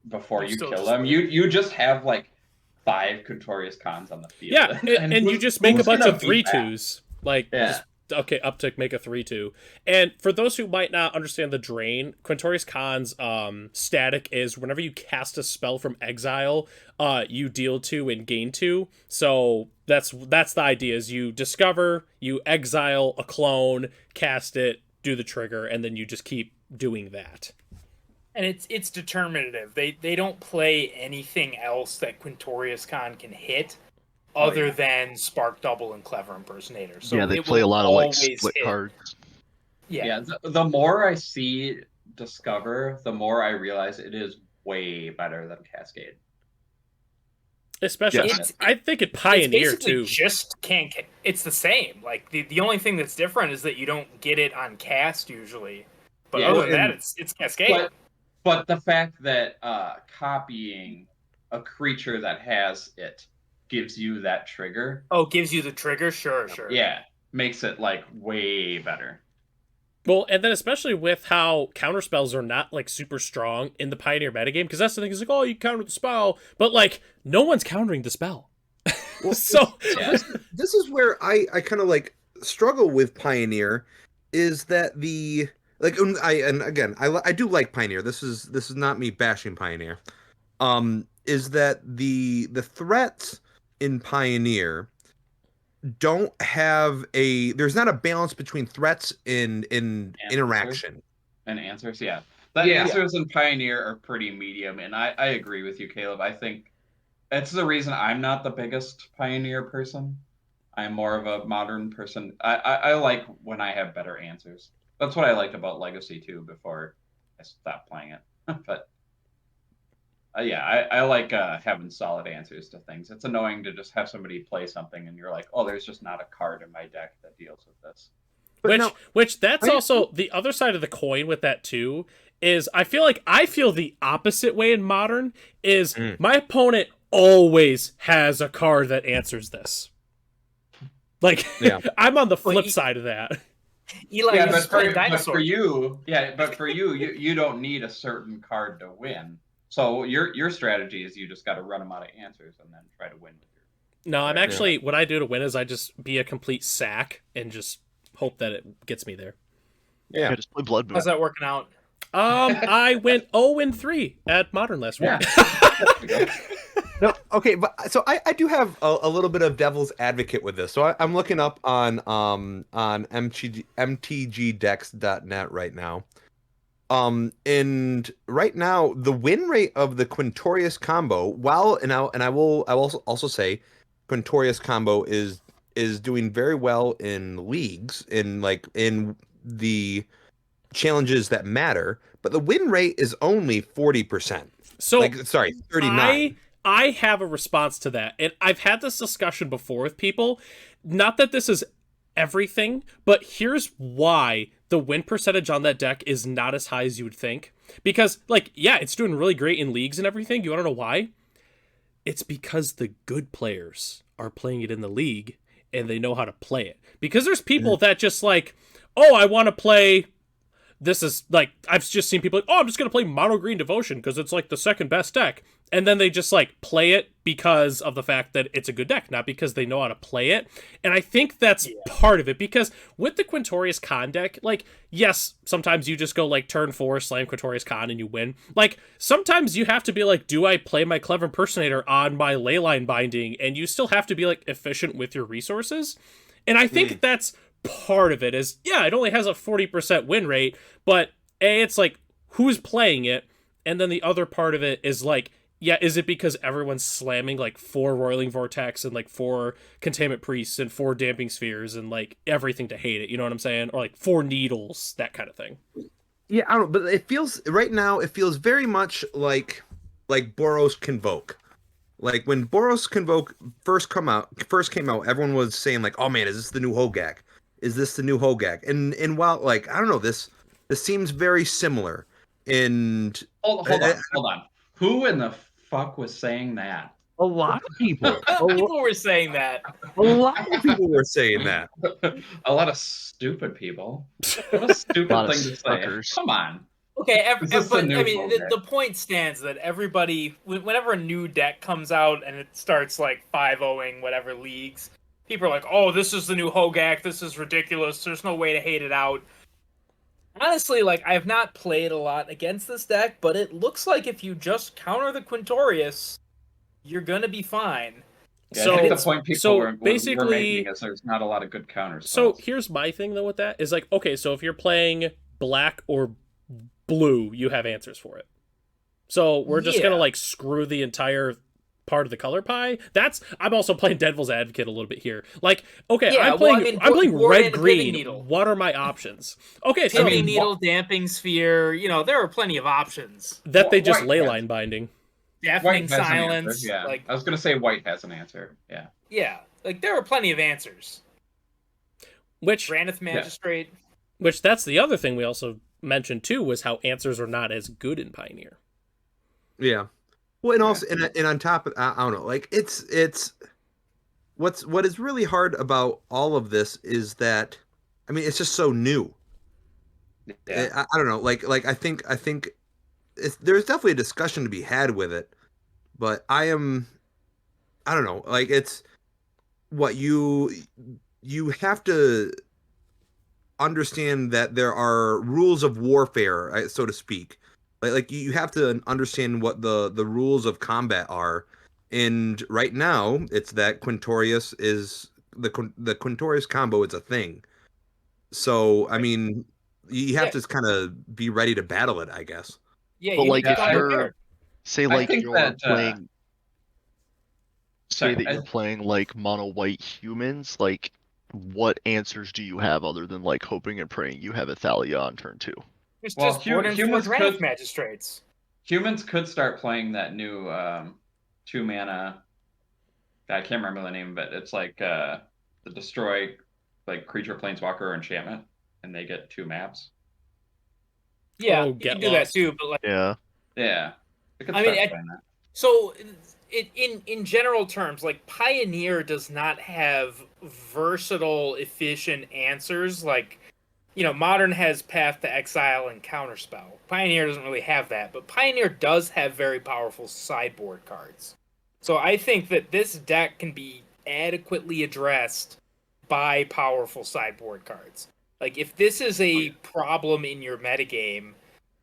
before you kill them, you just have like 5 Contorious Cons on the field. Yeah, and you just make a bunch of 3/2s. Like, yeah. Okay, uptick, make a 3/2. And for those who might not understand the drain, Quintorius Khan's static is whenever you cast a spell from exile, you deal 2 and gain 2. So that's the idea, is you discover, you exile a clone, cast it, do the trigger, and then you just keep doing that. And it's determinative. They don't play anything else that Quintorius Khan can hit other than Spark Double and Clever Impersonator. So yeah, they play a lot of like split hit. cards. Yeah, the more I see Discover, the more I realize it is way better than Cascade. Especially, I think it Pioneer it's too. Just can't. It's the same. Like the only thing that's different is that you don't get it on cast usually. But other than that, it's Cascade. But the fact that copying a creature that has it gives you that trigger. Oh, gives you the trigger? Sure. Yeah, makes it like way better. Well, and then especially with how counterspells are not like super strong in the Pioneer metagame, because that's the thing, is like, oh, you counter the spell, but like no one's countering the spell. Well, so this is where I kind of like struggle with Pioneer, is that the like I do like Pioneer. This is not me bashing Pioneer. Is that the threats in Pioneer don't have there's not a balance between threats and interaction and answers. Yeah, answers in Pioneer are pretty medium, and I agree with you, Caleb. I think that's the reason I'm not the biggest Pioneer person. I'm more of a modern person. I like when I have better answers. That's what I liked about Legacy too before I stopped playing it. But I like having solid answers to things. It's annoying to just have somebody play something and you're like, oh, there's just not a card in my deck that deals with this. Which that's also the other side of the coin with that too, is I feel the opposite way in Modern, is my opponent always has a card that answers this. Like, I'm on the flip side of that. Eli, but for you, you don't need a certain card to win. So your strategy is you just got to run them out of answers and then try to win with your. No, I'm actually, what I do to win is I just be a complete sack and just hope that it gets me there. Yeah, just play Blood Moon. How's that working out? I went 0-3 at Modern last week. No, okay, but so I do have a little bit of devil's advocate with this. So I'm looking up on mtgdex.net right now. And right now the win rate of the Quintorius combo, I will also say Quintorius combo is doing very well in leagues, in the challenges that matter, but the win rate is only 40%. So 39. I have a response to that, and I've had this discussion before with people. Not that this is everything, but here's why the win percentage on that deck is not as high as you would think. Because, it's doing really great in leagues and everything. You want to know why? It's because the good players are playing it in the league, and they know how to play it. Because there's people that just I want to play... This is, I've just seen people I'm just going to play Mono Green Devotion because it's, the second best deck. And then they just, play it because of the fact that it's a good deck, not because they know how to play it. And I think that's part of it, because with the Quintorius Khan deck, yes, sometimes you just go, turn 4, slam Quintorius Khan, and you win. Sometimes you have to be do I play my Clever Impersonator on my Leyline Binding? And you still have to be, efficient with your resources. And I think that's... part of it is, it only has a 40% win rate, but it's who's playing it, and then the other part of it is Yeah, is it because everyone's slamming like 4 Roiling Vortex and like 4 Containment Priests and 4 Damping Spheres and like everything to hate it, you know what I'm saying? Or like 4 Needles, that kind of thing. Yeah, I don't know, but it feels right now. It feels very much like Boros Convoke. Like when Boros Convoke first came out, everyone was saying like, "Oh man, is this the new Hogak? Is this the new Hogak?" And while like I don't know, this seems very similar. And Hold on. Who in the fuck was saying that? a lot of people, People were saying that. a lot of people were saying that. A lot of stupid people. What a stupid Lot of thing to say. suckers. Come on. Okay, Is this but the new I mean, Hogak? the point stands that everybody, whenever a new deck comes out and it starts like 5-0ing whatever leagues, people are like, "Oh, this is the new Hogak. This is ridiculous. There's no way to hate it out." Honestly, like I have not played a lot against this deck, but it looks like if you just counter the Quintorius, you're gonna be fine. Yeah, So- I think the point people so were basically- making is there's not a lot of good counters. So here's my thing though with that is like, okay, so if you're playing black or blue, you have answers for it. So we're just gonna Yeah. like screw the entire part of the color pie. I'm also playing devil's advocate a little bit here. Like, okay, Yeah, I'm playing well, I mean, I'm playing board red and a green. pithing needle. What are my options? Okay, so Pithing needle, damping sphere. There are plenty of options. that they just White ley has- line binding. Deafening White has an answer, silence. yeah. Like, I was gonna say white has an answer. Yeah. yeah, like there are plenty of answers. Which Granith Magistrate. that's the other thing we also mentioned too was how answers are not as good in Pioneer. Yeah. Well, and also, and on top of, I don't know, like it's what is really hard about all of this is that, I mean, it's just so new. Yeah. I don't know, like I think there's definitely a discussion to be had with it, but I don't know, like it's what you have to understand that there are rules of warfare, so to speak. Like you have to understand what the rules of combat are, and right now it's that Quintorius is the Quintorius combo is a thing. So I mean, you have to kind of be ready to battle it, I guess. Yeah, But you like need to if come you're prepared. say I like think you're that, playing sorry, say that you're playing like mono white humans, like what answers do you have other than like hoping and praying you have a Thalia on turn 2? It's Well, just board and humans four Granith could- Magistrates. Humans could start playing that new 2-mana. I can't remember the name, but it's like the destroy like creature, planeswalker, or enchantment, and they get 2 maps. Yeah, Oh, you get can do that lost. too, but like, Yeah. Yeah. They could I mean, start playing that. so in general terms, like Pioneer does not have versatile, efficient answers. Like, Modern has Path to Exile and Counterspell. Pioneer doesn't really have that, but Pioneer does have very powerful sideboard cards. So I think that this deck can be adequately addressed by powerful sideboard cards. Like, if this is a problem in your metagame,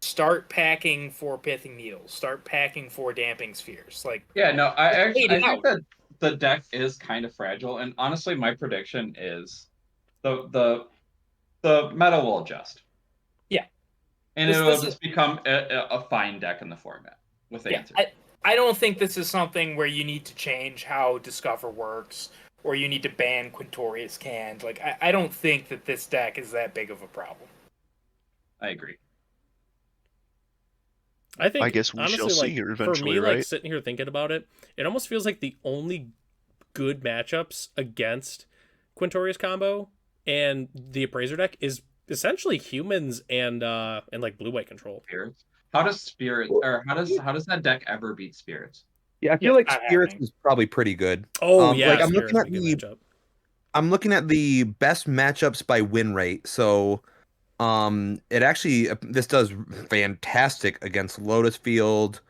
start packing 4 Pithing Needles. Start packing 4 Damping Spheres. Like, Yeah, no, I Wait it think out. that the deck is kind of fragile, and honestly, my prediction is the meta will adjust. Yeah. And This- it will this is- just become a fine deck in the format with yeah, answers. I don't think this is something where you need to change how Discover works, or you need to ban Quintorius Canned. Like, I don't think that this deck is that big of a problem. I agree. I think I guess we honestly, shall see like, here for eventually, me, like right? sitting here thinking about it, it almost feels like the only good matchups against Quintorius combo and the Appraiser deck is essentially humans and like blue white control. Spirits. How does that deck ever beat spirits? Yeah, I feel Yeah, like not Spirits happening. is probably pretty good. Oh Like, yeah, I'm Spirits looking at would be a good matchup. I'm looking at the best matchups by win rate. So, it actually this does fantastic against Lotus Field,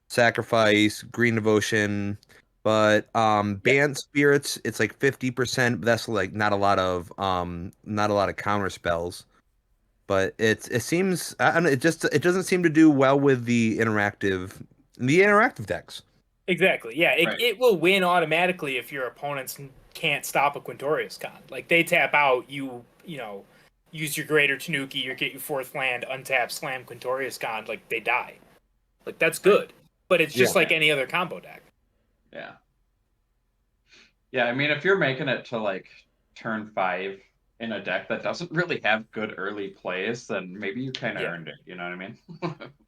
Sacrifice, Green Devotion, but Banned Spirits it's like 50%. But that's like not a lot of counter spells. But it seems I don't know, it doesn't seem to do well with the interactive decks. Exactly. Yeah, Right. it will win automatically if your opponents can't stop a Quintorius Con. Like, they tap out, you use your Greater Tanuki, you get your 4th land, untap, slam Quintorius Con, like, they die. Like, that's good. but it's just Yeah. like any other combo deck. Yeah. Yeah, I mean, if you're making it to like turn 5 in a deck that doesn't really have good early plays, then maybe you kind of Yeah. earned it. You know what I mean?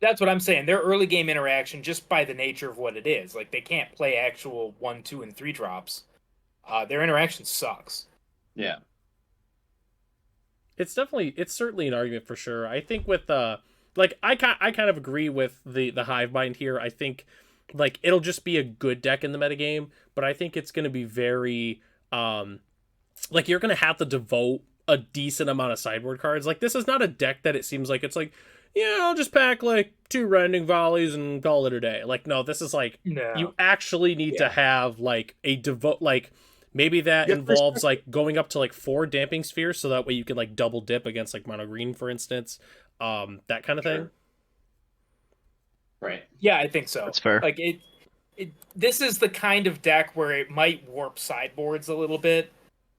That's what I'm saying. Their early game interaction, just by the nature of what it is, like they can't play actual 1, 2, and 3 drops. Their interaction sucks. Yeah. It's certainly an argument for sure. I think with like I kind of agree with the hive mind here. I think like it'll just be a good deck in the metagame, but I think it's going to be very like you're going to have to devote a decent amount of sideboard cards. Like this is not a deck that it seems like it's like, yeah, I'll just pack like 2 rending volleys and call it a day. Like no, this is like you actually need to have like a like maybe that involves like going up to like 4 damping spheres so that way you can like double dip against like mono green, for instance. That kind of thing. Right. Yeah, I think so. That's fair. Like this is the kind of deck where it might warp sideboards a little bit,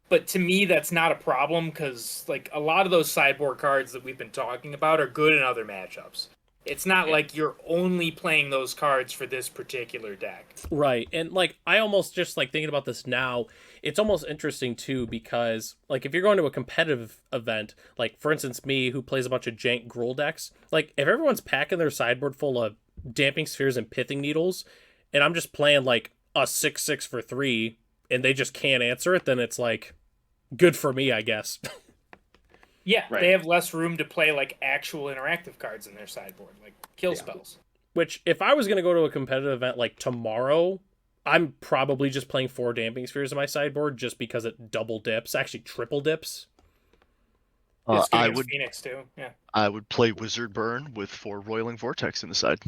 but to me that's not a problem because like a lot of those sideboard cards that we've been talking about are good in other matchups. It's not like you're only playing those cards for this particular deck. Right. And like I almost just like thinking about this now, it's almost interesting too because like if you're going to a competitive event, like for instance me who plays a bunch of jank Gruul decks, like if everyone's packing their sideboard full of damping spheres and pithing needles and I'm just playing like a 6/6 for 3 and they just can't answer it, then it's like good for me, I guess. Yeah, Right. they have less room to play like actual interactive cards in their sideboard, like kill spells. Which, if I was going to go to a competitive event like tomorrow, I'm probably just playing 4 damping spheres in my sideboard just because it double dips, actually triple dips. It's good I against would Phoenix too. Yeah. I would play Wizard Burn with 4 Roiling Vortex in the side.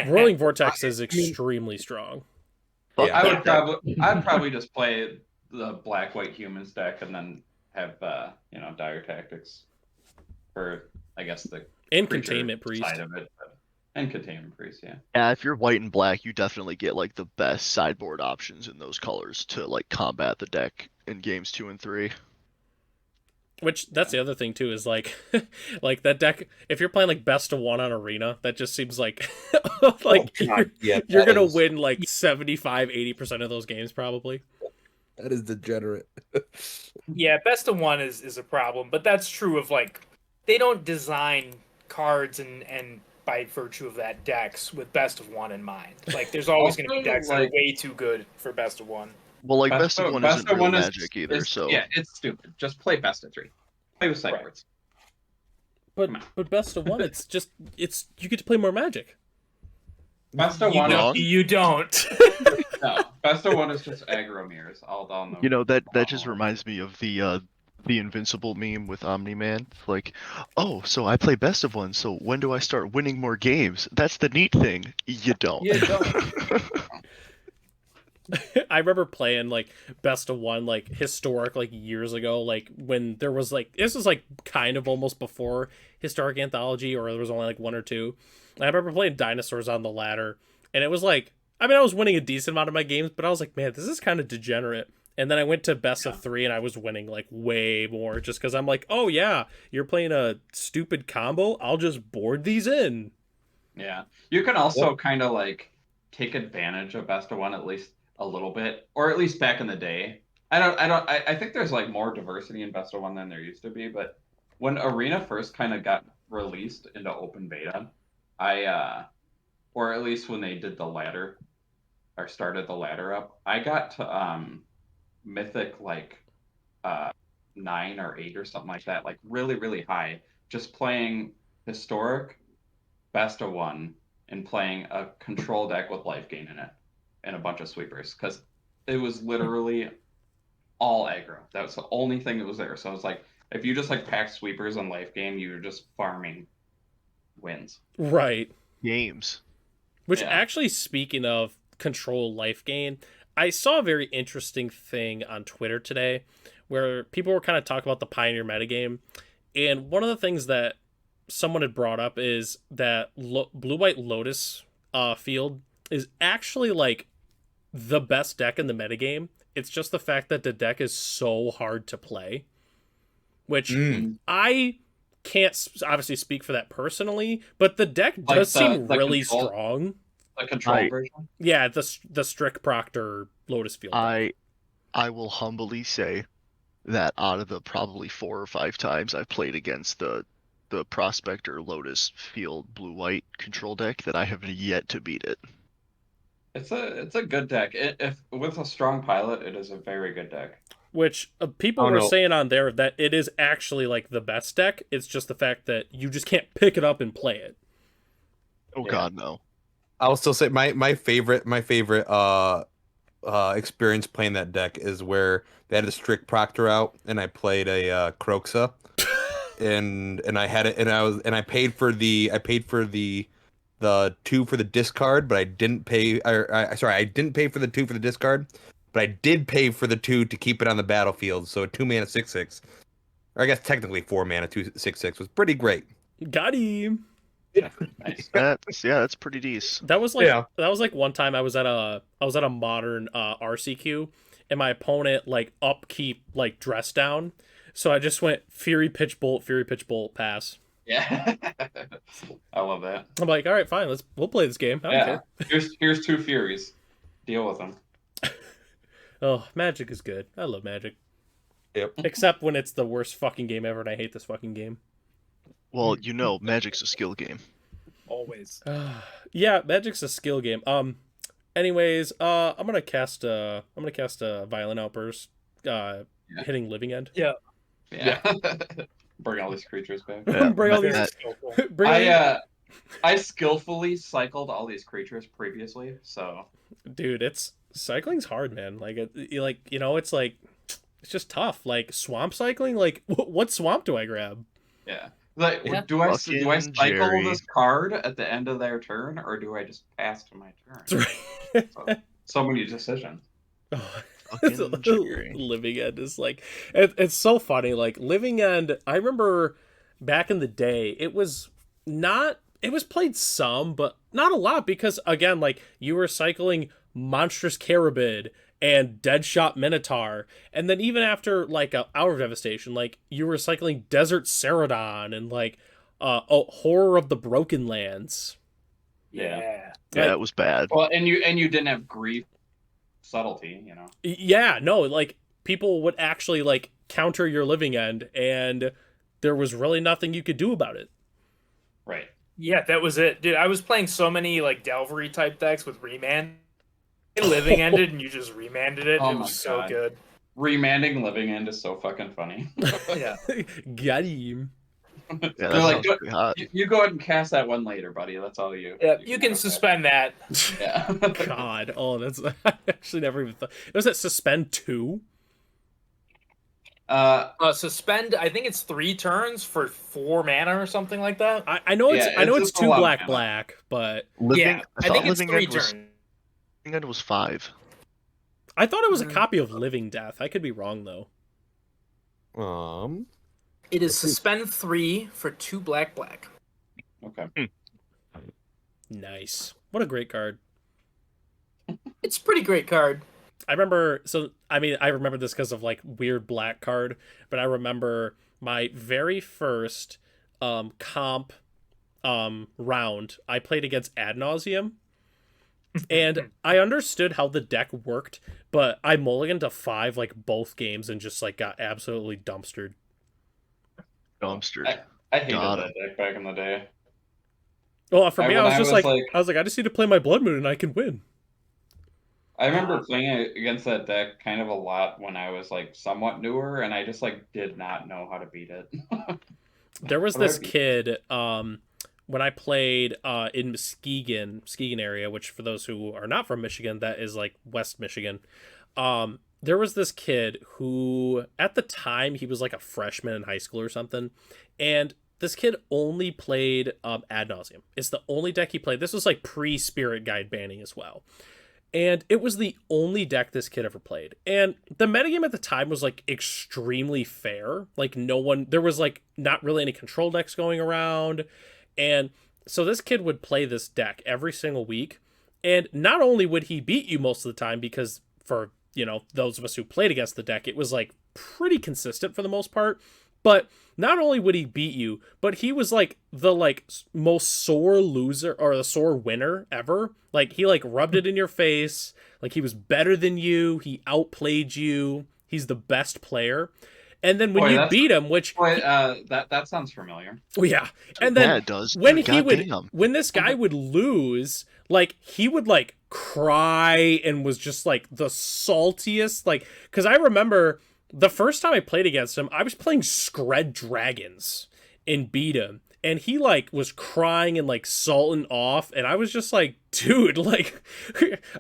Rolling Vortex is extremely strong. Fuck Yeah. I'd probably just play the black-white humans deck and then have dire tactics for I guess the And creature Containment Priest. side of it, and containment priest. Yeah. Yeah, if you're white and black, you definitely get like the best sideboard options in those colors to like combat the deck in games 2 and 3. Which, that's the other thing too, is like, like that deck, if you're playing like best of 1 on Arena, that just seems like, like, you're going to win like 75-80% of those games probably. That is degenerate. Yeah, best of 1 is a problem, but that's true of like they don't design cards and by virtue of that decks with best of 1 in mind. Like there's always going to be decks that are way too good for best of 1. Well, like best of 1 isn't real magic either, is, so yeah, it's stupid. Just play best of 3. Play with sideboards. But best of 1, it's you get to play more Magic. Best of You 1 don't. You don't. no. Best of 1 is just aggro mirrors all down the. you know that just reminds me of the Invincible meme with Omni-Man. Like, oh, so I play best of 1, so when do I start winning more games? That's the neat thing. You don't. You don't. I remember playing like best of 1 like historic like years ago, like when there was like this was like kind of almost before historic anthology, or there was only like 1 or 2. And I remember playing dinosaurs on the ladder, and it was like, I mean, I was winning a decent amount of my games, but I was like, man, this is kind of degenerate. And then I went to best of 3 and I was winning like way more just because I'm like, oh yeah, you're playing a stupid combo, I'll just board these in. Yeah, you can also kind of like take advantage of best of 1 at least a little bit, or at least back in the day. I think there's like more diversity in best of 1 than there used to be, but when Arena first kind of got released into open beta, or at least when they did the ladder or started the ladder up, I got to mythic like 9 or 8 or something like that, like really really high, just playing historic best of 1 and playing a control deck with life gain in it and a bunch of sweepers, because it was literally all aggro. That was the only thing that was there. So I was like, if you just like pack sweepers and life gain, you're just farming wins. Right. Games. Which Yeah. actually, speaking of control life gain, I saw a very interesting thing on Twitter today where people were kind of talking about the Pioneer metagame. And one of the things that someone had brought up is that Blue-White Lotus field is actually like the best deck in the metagame. It's just the fact that the deck is so hard to play. Which I can't obviously speak for that personally, but the deck does seem really strong. The control I- version. Yeah, the Strict Proctor Lotus Field. I will humbly say that out of the probably 4 or 5 times I've played against the Prospector Lotus Field blue-white control deck, that I have yet to beat it. It's a good deck. If with a strong pilot, it is a very good deck. Which people Oh, were no. saying on there that it is actually like the best deck. It's just the fact that you just can't pick it up and play it. Oh Yeah. God, no. I'll still say my favorite experience playing that deck is where they had a Strict Proctor out and I played a Croxa and I had it and I paid for the 2 for the discard, but I didn't pay I didn't pay for the 2 for the discard, but I did pay for the 2 to keep it on the battlefield. So a 2-mana 6/6, or I guess technically 4-mana 2/6/6 was pretty great. Got him. Nice. That's pretty decent. That was like Yeah. one time I was at a modern RCQ and my opponent like upkeep like dress down. So I just went Fury Pitch Bolt, pass. Yeah. I love that. I'm like, all right, fine, we'll play this game. I don't Yeah. Here's 2 Furies. Deal with them. care. Oh, Magic is good. I love Magic. Yep. Except when it's the worst fucking game ever and I hate this fucking game. Well, Magic's a skill game. Always. Yeah, Magic's a skill game. Anyways, I'm gonna cast a Violent Outburst, hitting Living End. Yeah. Yeah. Bring all these creatures back. Yeah, Bring all these. that- Bring all these- I skillfully cycled all these creatures previously, so Dude, cycling's hard, man. Like it's just tough. Like swamp cycling. Like what swamp do I grab? yeah. Like, Yeah. do I Fucking cycle Jerry. this card at the end of their turn, or do I just pass to my turn? So many decisions. Oh, Fucking Jerry. Living End is like it's so funny. Like Living End, I remember back in the day, it was played some, but not a lot because again, like you were cycling Monstrous Carabid and Deadshot Minotaur, and then even after like Hour of Devastation, like you were cycling Desert Ceradon and like Horror of the Broken Lands. Yeah. Yeah, it was bad. Well, and you didn't have grief subtlety, you know. Yeah, no, like people would actually like counter your Living End, and there was really nothing you could do about it. Right. Yeah, that was it. Dude, I was playing so many like Delvery type decks with Remand. Living ended and you just remanded it. Oh It my was so God. good. Remanding Living End is so fucking funny. Yeah. Got him. Yeah, that They're like, sounds pretty hot. you go ahead and cast that one later, buddy. That's all you. Yeah, you can have suspend that. that. Yeah. God, oh, that's I actually never even thought. Was that Suspend 2? Suspend, I think it's 3 turns for 4 mana or something like that. I know it's Yeah, I know it's it's just a 2 lot of black mana. black, but Yeah, I think it's 3 Living turns. End was 5. I thought it was a copy of Living Death. I could be wrong though. It is suspend 3 for 2 black. Okay. Nice. What a great card. It's a pretty great card. I remember I remember this because of like weird black card, but I remember my very first comp round I played against Ad Nauseam. And I understood how the deck worked, but I mulliganed to 5 like both games and just like got absolutely dumpstered. Dumpster. I hated Got that deck back in the day. Well, for me, when I was I just was, like, I just need to play my Blood Moon and I can win. I remember playing against that deck kind of a lot when I was like somewhat newer, and I just like did not know how to beat it. There was What did this I beat? kid when I played in Muskegon area, which for those who are not from Michigan, that is like West Michigan. There was this kid who, at the time, he was like a freshman in high school or something, and this kid only played Ad Nauseam. It's the only deck he played. This was like pre-Spirit Guide banning as well. And it was the only deck this kid ever played. And the metagame at the time was like extremely fair. Like there was like not really any control decks going around. And so this kid would play this deck every single week. And not only would he beat you most of the time, because for, those of us who played against the deck, it was like pretty consistent for the most part. But not only would he beat you, but he was like the like most sore loser or the sore winner ever. Like he like rubbed it in your face. Like he was better than you. He outplayed you. He's the best player. And then when Boy, you that's- beat him, which Boy, that sounds familiar. oh yeah, and then Yeah, it does. when Dude, he would goddamn. when this guy would lose, like he would like cry and was just like the saltiest. Like because I remember the first time I played against him, I was playing Scred Dragons and beat him. And he like was crying and like salting off, and I was just like, dude, like,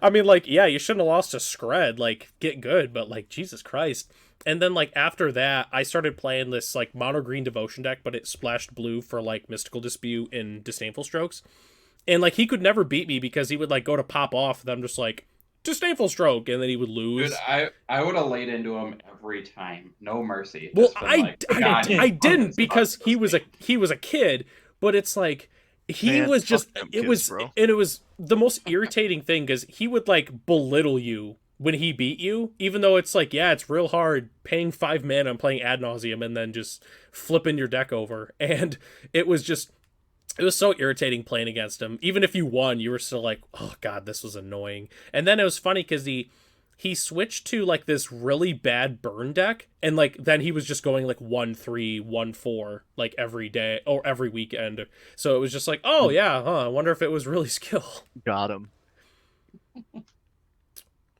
I mean, like, yeah, you shouldn't have lost to Scred, like, get good, but like, Jesus Christ. And then like after that, I started playing this like mono green devotion deck, but it splashed blue for like Mystical Dispute and Disdainful Strokes, and like he could never beat me because he would like go to pop off, and I'm just like Disdainful Stroke, and then he would lose. Dude, I would have laid into him every time, no mercy. Well, Just been like, "God, I didn't fucking because suck he this was a kid, but it's like he Man, was fuck just them it kids, was bro. and it was the most irritating thing because he would like belittle you when he beat you, even though it's like, yeah, it's real hard paying 5 mana and playing ad nauseum and then just flipping your deck over. And it was so irritating playing against him. Even if you won, you were still like, oh god, this was annoying. And then it was funny because he switched to like this really bad burn deck, and like then he was just going like 1-3, 1-4 like every day or every weekend. So it was just like, oh yeah, I wonder if it was really skill. Got him.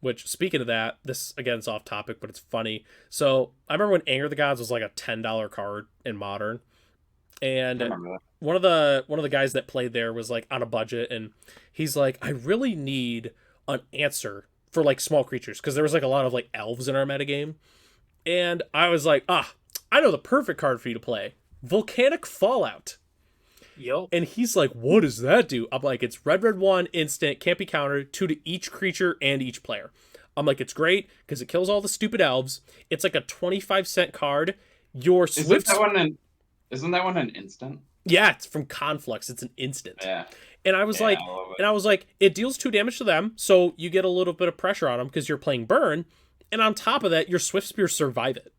Which, speaking of that, this again is off topic, but it's funny. So I remember when Anger of the Gods was like a $10 card in Modern, and I remember that. one of the guys that played there was like on a budget, and he's like, I really need an answer for like small creatures because there was like a lot of like elves in our metagame, and I was like, I know the perfect card for you to play, Volcanic Fallout. Yo. And he's like, what does that do? I'm like, it's red 1 instant, can't be countered, 2 to each creature and each player. I'm like, it's great because it kills all the stupid elves. It's like a 25-cent card. Your Swift Isn't that one an instant? yeah, it's from Conflux. It's an instant. Yeah. And I was Yeah, like, I love it. and I was like, it deals 2 damage to them, so you get a little bit of pressure on them because you're playing burn, and on top of that, your Swift Spear survive it.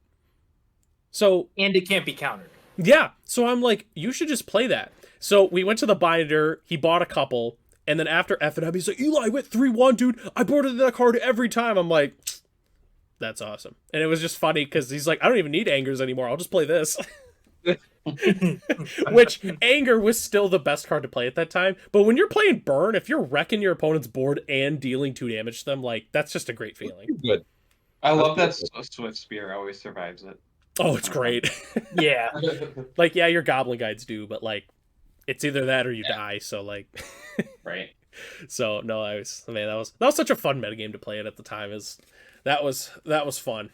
So And it can't be countered. yeah, so I'm like, you should just play that. So we went to the binder, he bought a couple, and then after F&M, he's like, Eli, I went 3-1, dude. I boarded that card every time. I'm like, that's awesome. And it was just funny because he's like, I don't even need Angers anymore. I'll just play this. Which, Anger was still the best card to play at that time. But when you're playing Burn, if you're wrecking your opponent's board and dealing 2 damage to them, like, that's just a great feeling. Good. I love that Swift Spear always survives it. Oh, it's great. Yeah. Like, yeah, your Goblin Guides do, but, like, it's either that or you die, so, like... Right. So, no, that was such a fun metagame to play at the time. That was fun.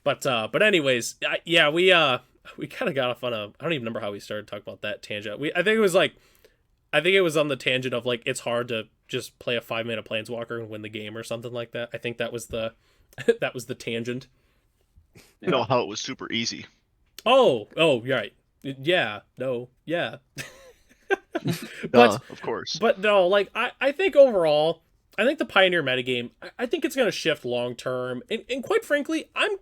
But anyways, we kind of got off on I don't even remember how we started talking about that tangent. I think it was on the tangent of like it's hard to just play a 5-mana Planeswalker and win the game or something like that. I think that was the tangent. You know how it was super easy. Oh, you're right. Yeah, no, yeah. But Of course. But no, like I think overall, I think the Pioneer metagame, I think it's gonna shift long term. And quite frankly, I'm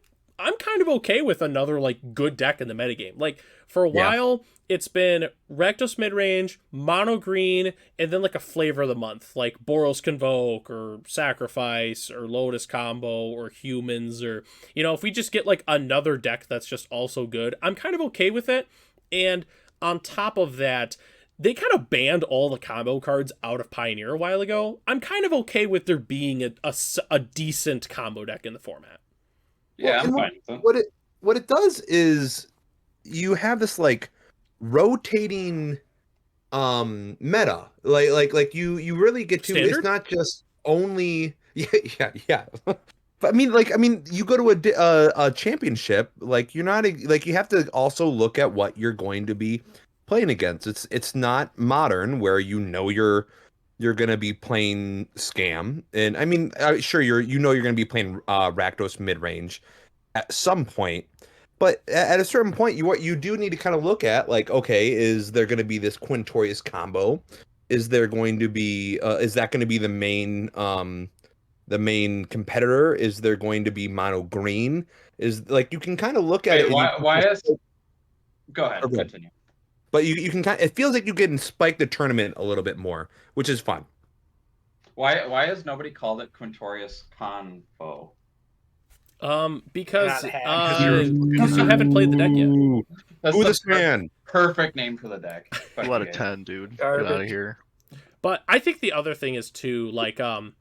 kind of okay with another like good deck in the metagame. Like for a while, it's been Rakdos midrange, mono green, and then like a flavor of the month, like Boros Convoke or Sacrifice or Lotus Combo or Humans, or if we just get like another deck that's just also good, I'm kind of okay with it. And on top of that, they kind of banned all the combo cards out of Pioneer a while ago. I'm kind of okay with there being a decent combo deck in the format. Yeah, I'm Well, fine with that. what it does is you have this like rotating meta. Like you really get to Standard? it's not just only yeah. But I mean, you go to a championship, like you're not like you have to also look at what you're going to be playing against. It's not Modern where you're gonna be playing Scam, and I mean, sure you're gonna be playing Rakdos midrange at some point, but at a certain point, what you do need to kind of look at, like, okay, is there gonna be this Quintorius combo? Is there going to be is that going to be the main competitor? Is there going to be mono green? Is like you can kind of look at Wait, it. why is Go ahead, Okay. continue. But you can it feels like you can spike the tournament a little bit more, which is fun. Why has nobody called it Quintorius Convo? Because Not hacked. you haven't played the deck yet. That's Who the this man? perfect name for the deck. Fuck 2 out you of guys. 10, dude. Get Garbage. out of here. But I think the other thing is too, like, kind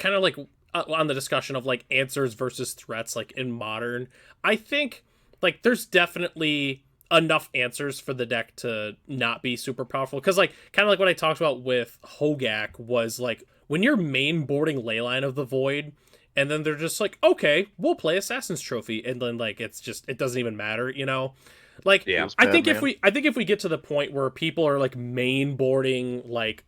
of like on the discussion of like answers versus threats, like in Modern. I think like there's definitely enough answers for the deck to not be super powerful. Because like kind of like what I talked about with Hogak was like when you're main boarding Leyline of the Void, and then they're just like, okay, we'll play Assassin's Trophy, and then like it doesn't even matter, you know. Like Yeah. Feels I bad, think man. if we get to the point where people are like main boarding like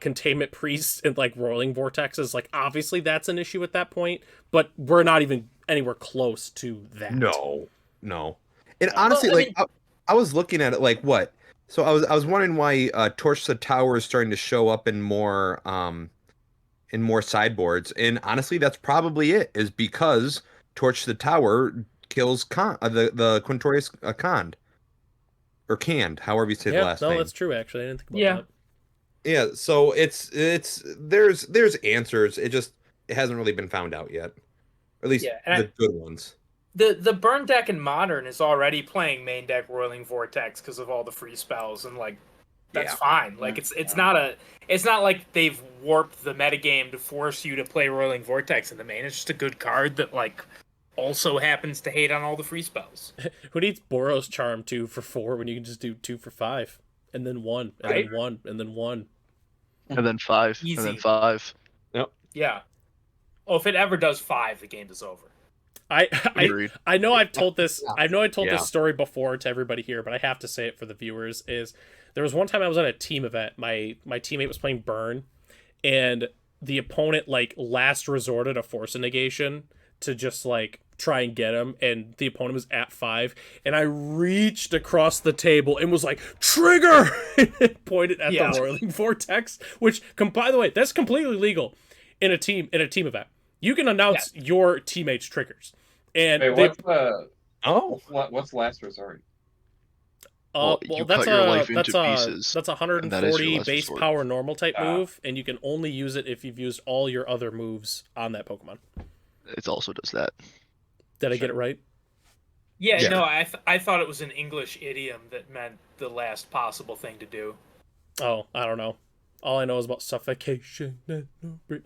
containment priests and like rolling vortexes, like obviously that's an issue at that point, but we're not even anywhere close to that. No. And Well, honestly, I like mean- I was looking at it like what? So I was wondering why Torch the Tower is starting to show up in more sideboards, and honestly, that's probably it. Is because Torch the Tower kills the Quintorius Cond or Canned, however you say the Yeah, last no, name. that's true. Actually, I didn't think about Yeah. that. Yeah, so it's there's answers. It hasn't really been found out yet. At least Yeah, and the good ones. The burn deck in Modern is already playing main deck Roiling Vortex because of all the free spells, and like that's Yeah. fine. Like it's not like they've warped the metagame to force you to play Roiling Vortex in the main. It's just a good card that like also happens to hate on all the free spells. Who needs Boros Charm 2 for 4 when you can just do 2 for 5, and then 1, and Right? then 1, and then 1? And then 5. And Easy. then 5. Yeah. Oh, if it ever does 5, the game is over. I Agreed. I know I've told this. I know I told Yeah. this story before to everybody here, but I have to say it for the viewers. Is there was one time I was at a team event. My teammate was playing Burn, and the opponent like last resorted a Force of Negation to just like try and get him, and the opponent was at 5, and I reached across the table and was like, "Trigger!" and pointed at Yeah. the Roiling Vortex, which, by the way, that's completely legal in a team event. You can announce your teammates' triggers, and Wait, they, what's last resort? Well, well, you that's cut your a life that's into a pieces, that's and that is 140 your last base resort. power normal type Ah. move, and you can only use it if you've used all your other moves on that Pokemon. It also does that. Did I get it right? Yeah, Yeah. no, I thought it was an English idiom that meant the last possible thing to do. Oh, I don't know. All I know is about suffocation.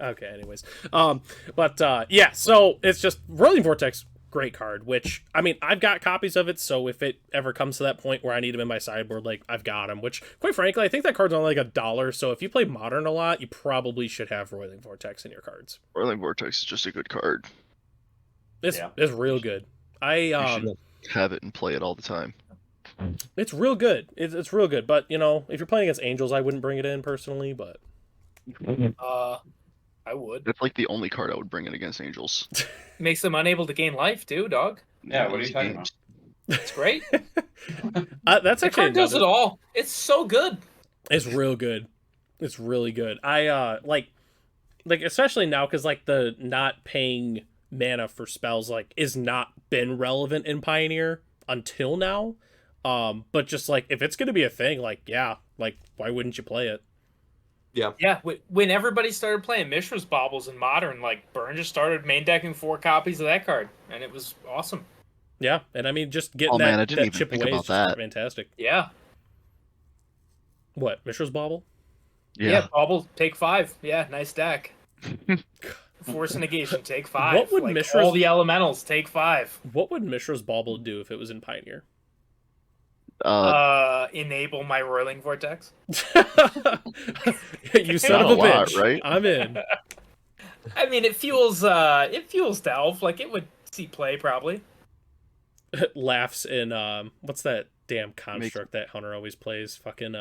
Okay, anyways. Yeah, so it's just Whirling Vortex, great card, which, I mean, I've got copies of it, so if it ever comes to that point where I need him in my sideboard, like, I've got him, which, quite frankly, I think that card's only like $1, so if you play Modern a lot, you probably should have Roiling Vortex in your cards. Whirling Vortex is just a good card. It's real good. You should have it and play it all the time. It's real good. It's real good, but, you know, if you're playing against Angels, I wouldn't bring it in personally, but... I would. That's like the only card I would bring in against Angels. Makes them unable to gain life too, dog. Yeah, what are you Easy talking games. It's great. That's The actually card does it all. It's so good. It's real good. It's really good. I like especially now because like the not paying mana for spells like is not been relevant in Pioneer until now. But just like if it's gonna be a thing, like yeah, like why wouldn't you play it? Yeah, when everybody started playing Mishra's Baubles in Modern, like Burn just started main decking 4 copies of that card, and it was awesome. Yeah, and I mean just getting Oh, man, I that, didn't that even chip think away about is just that. fantastic. Yeah. What, Mishra's Bauble? Yeah, Bauble, take 5. Yeah, nice deck. Force of Negation, take 5. What would like, Mishra's- all the elementals, take 5. What would Mishra's Bauble do if it was in Pioneer? Enable my Roiling Vortex. You son of a Not a lot, bitch. right? I'm in. I mean, it fuels Delve. Like, it would see play, probably. Laughs in what's that damn construct that Hunter always plays? Fucking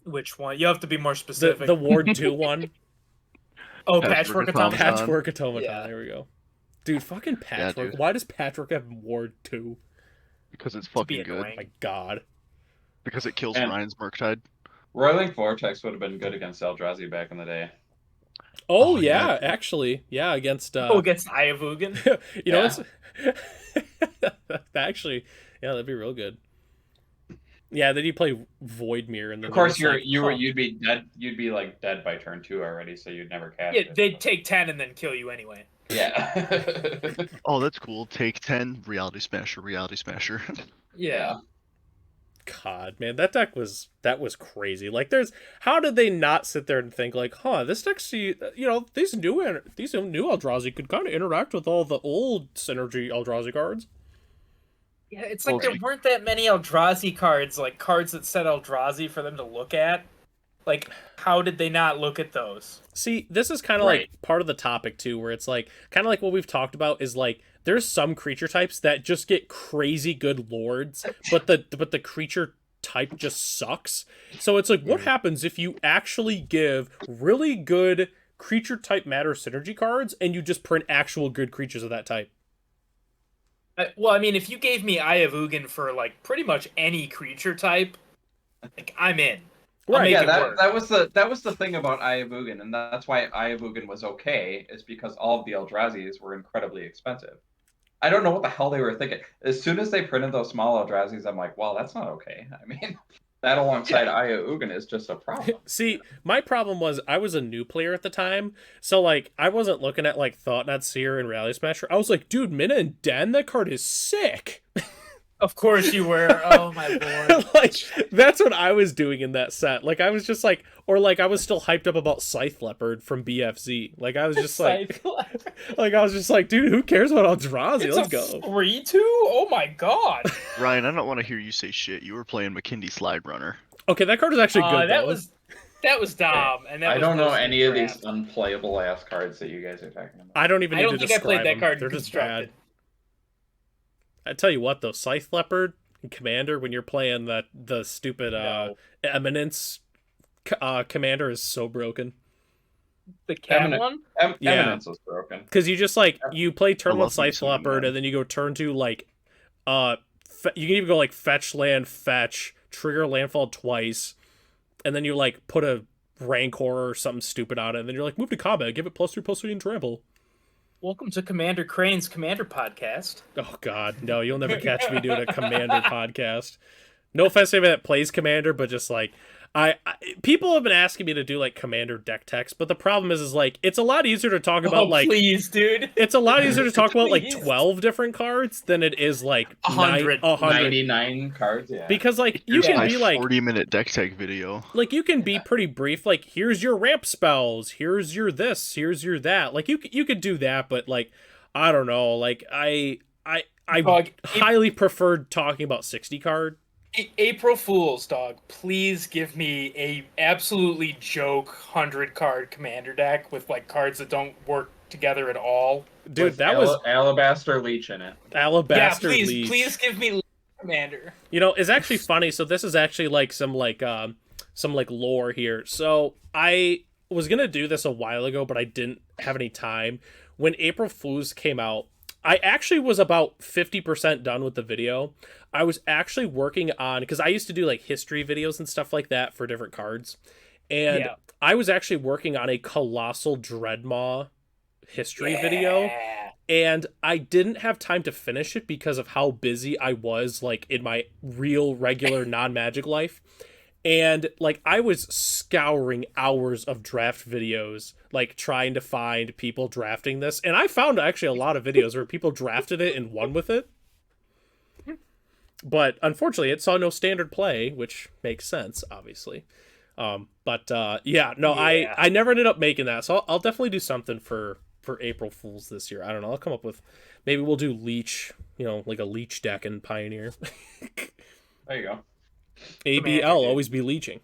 Which one? You have to be more specific. the Ward 2 one. Oh, Patchwork Patchwork Automaton. Patchwork Automaton. Yeah. There we go. Dude, fucking Patchwork. dude. Why does Patchwork have Ward 2? Because it's To be fucking good. annoying. My god. Because it kills And- Ryan's Murktide. Roiling Vortex would have been good against Eldrazi back in the day. Oh, Oh, yeah, yeah. actually. Yeah, against Against Ayavugan. you know Yeah. it's actually, yeah, that'd be real good. Yeah, then you play Voidmere, and then Of course, they're just like, huh. you'd be dead. You'd be like dead by turn 2 already, so you'd never catch Yeah, it. they'd take 10 and then kill you anyway. Yeah. Oh, that's cool. Take 10, Reality Smasher, Reality Smasher. Yeah. God, man, that was crazy. Like, how did they not sit there and think like, huh, this deck, these new Eldrazi could kind of interact with all the old synergy Eldrazi cards. Yeah, it's like there weren't that many Eldrazi cards, like cards that said Eldrazi for them to look at. Like, how did they not look at those? See, this is kind of Right. like part of the topic too, where it's like kind of like what we've talked about is like there's some creature types that just get crazy good lords, but the creature type just sucks. So it's like, what happens if you actually give really good creature type matter synergy cards and you just print actual good creatures of that type? Well, I mean, if you gave me Eye of Ugin for like pretty much any creature type, like I'm in. I'll make Yeah, it work. that was the thing about Eye of Ugin, and that's why Eye of Ugin was okay, is because all of the Eldrazi's were incredibly expensive. I don't know what the hell they were thinking. As soon as they printed those small Eldrazi's, I'm like, well, that's not okay. I mean, that alongside Eye of Ugin is just a problem. See, my problem was I was a new player at the time, so like I wasn't looking at like Thought-Knot Seer and Rally Smasher. I was like, dude, Mina and Den, that card is sick. Of course you were. Oh my lord. Like, that's what I was doing in that set. Like, I was just like, or like I was still hyped up about Scythe Leopard from BFZ. Like, I was just like, like I was just like, dude, who cares about Eldrazi? It's Let's a go. 3/2? Oh my god. Ryan, I don't want to hear you say shit. You were playing McKindy Slide Runner. Okay, that card is actually good. That though. was Dom, and that I was don't know mostly any of these draft. unplayable ass cards that you guys are talking about. I don't even I need don't to think I played describe that them. card They're just constructed. bad. I tell you what, though, Scythe Leopard and Commander, when you're playing the stupid No. Eminence Commander is so broken. The cat Eminent- one? Yeah. Eminence was broken. Because you just like you play turn I one love me Scythe some Leopard, Eminence. and then you go turn two like you can even go like fetch land, fetch, trigger landfall twice, and then you like put a Rancor or something stupid on it, and then you're like, move to combat, give it +3/+3 and trample. Welcome to Commander Crane's Commander Podcast. Oh god, no, you'll never catch me doing a Commander podcast. No offense to anybody that plays Commander, but just like I people have been asking me to do like Commander deck text, but the problem is like it's a lot easier to talk about like please, dude. it's a lot easier to talk about like Please. 12 different cards than it is like 100. 99 cards, yeah. because like you Here's can my be like 40-minute deck tech video. like you can be pretty brief, like here's your ramp spells, here's your this, here's your that, like you could do that, but like I don't know, like I Dog, highly preferred talking about 60 card. April Fools, dog. Please give me a absolutely joke 100 card commander deck with like cards that don't work together at all. Dude, With that was Alabaster Leech in it. Alabastard Yeah, Leech. please give me commander. You know, it's actually funny. So this is actually like some lore here. So I was gonna do this a while ago, but I didn't have any time. When April Fools came out, I actually was about 50% done with the video. I was actually working on, because I used to do like history videos and stuff like that for different cards, and Yeah. I was actually working on a Colossal Dreadmaw history video. And I didn't have time to finish it because of how busy I was, like, in my real, regular, non-Magic life. And, like, I was scouring hours of draft videos, like, trying to find people drafting this. And I found, actually, a lot of videos where people drafted it and won with it. But, unfortunately, it saw no standard play, which makes sense, obviously. Yeah, no, Yeah. I never ended up making that. So I'll definitely do something for April Fools this year. I don't know. I'll come up with, maybe we'll do Leech, like a Leech deck in Pioneer. There you go. ABL, always be leeching.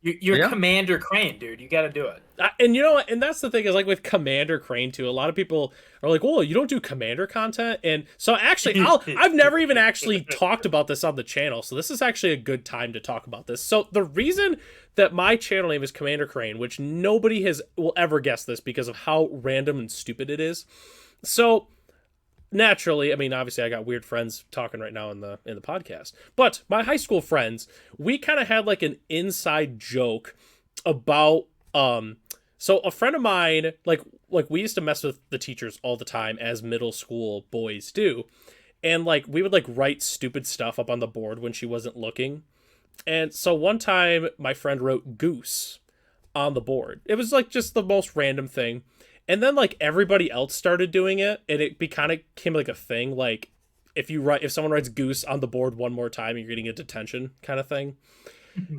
You're Yeah. Commander Crane, dude. You got to do it. And you know what? And that's the thing is like with Commander Crane too. A lot of people are like, "Well, you don't do Commander content." And so actually, I've never even actually talked about this on the channel. So this is actually a good time to talk about this. So the reason that my channel name is Commander Crane, which nobody will ever guess this because of how random and stupid it is. So naturally, I mean, obviously I got weird friends talking right now in the podcast, but my high school friends, we kind of had like an inside joke about, so a friend of mine, like we used to mess with the teachers all the time as middle school boys do. And like, we would like write stupid stuff up on the board when she wasn't looking. And so one time my friend wrote Goose on the board. It was like just the most random thing. And then like everybody else started doing it, and it kind of became like a thing. Like if someone writes Goose on the board one more time, you're getting a detention kind of thing.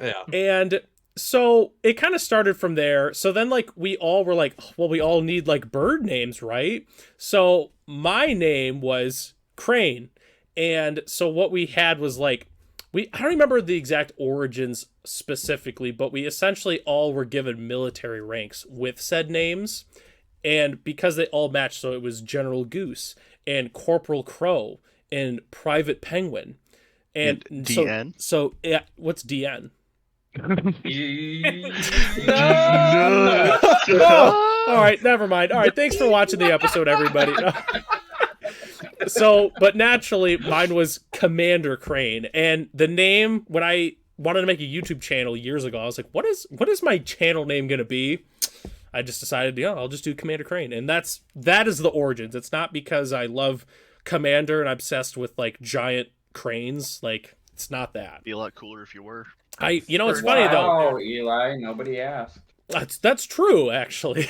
Yeah. And so it kind of started from there. So then like we all were like, well, we all need like bird names, right? So my name was Crane. And so what we had was like I don't remember the exact origins specifically, but we essentially all were given military ranks with said names. And because they all matched, so it was General Goose and Corporal Crow and Private Penguin. And DN? So yeah, what's DN? No. Oh, all right, never mind. All right, thanks for watching the episode, everybody. So, but naturally, mine was Commander Crane, and the name when I wanted to make a YouTube channel years ago, I was like, what is my channel name gonna be? I just decided, I'll just do Commander Crane, and that is the origins. It's not because I love Commander and I'm obsessed with like giant cranes. Like, it's not that. Be a lot cooler if you were. It's funny though. Wow, Eli, nobody asked. That's true, actually.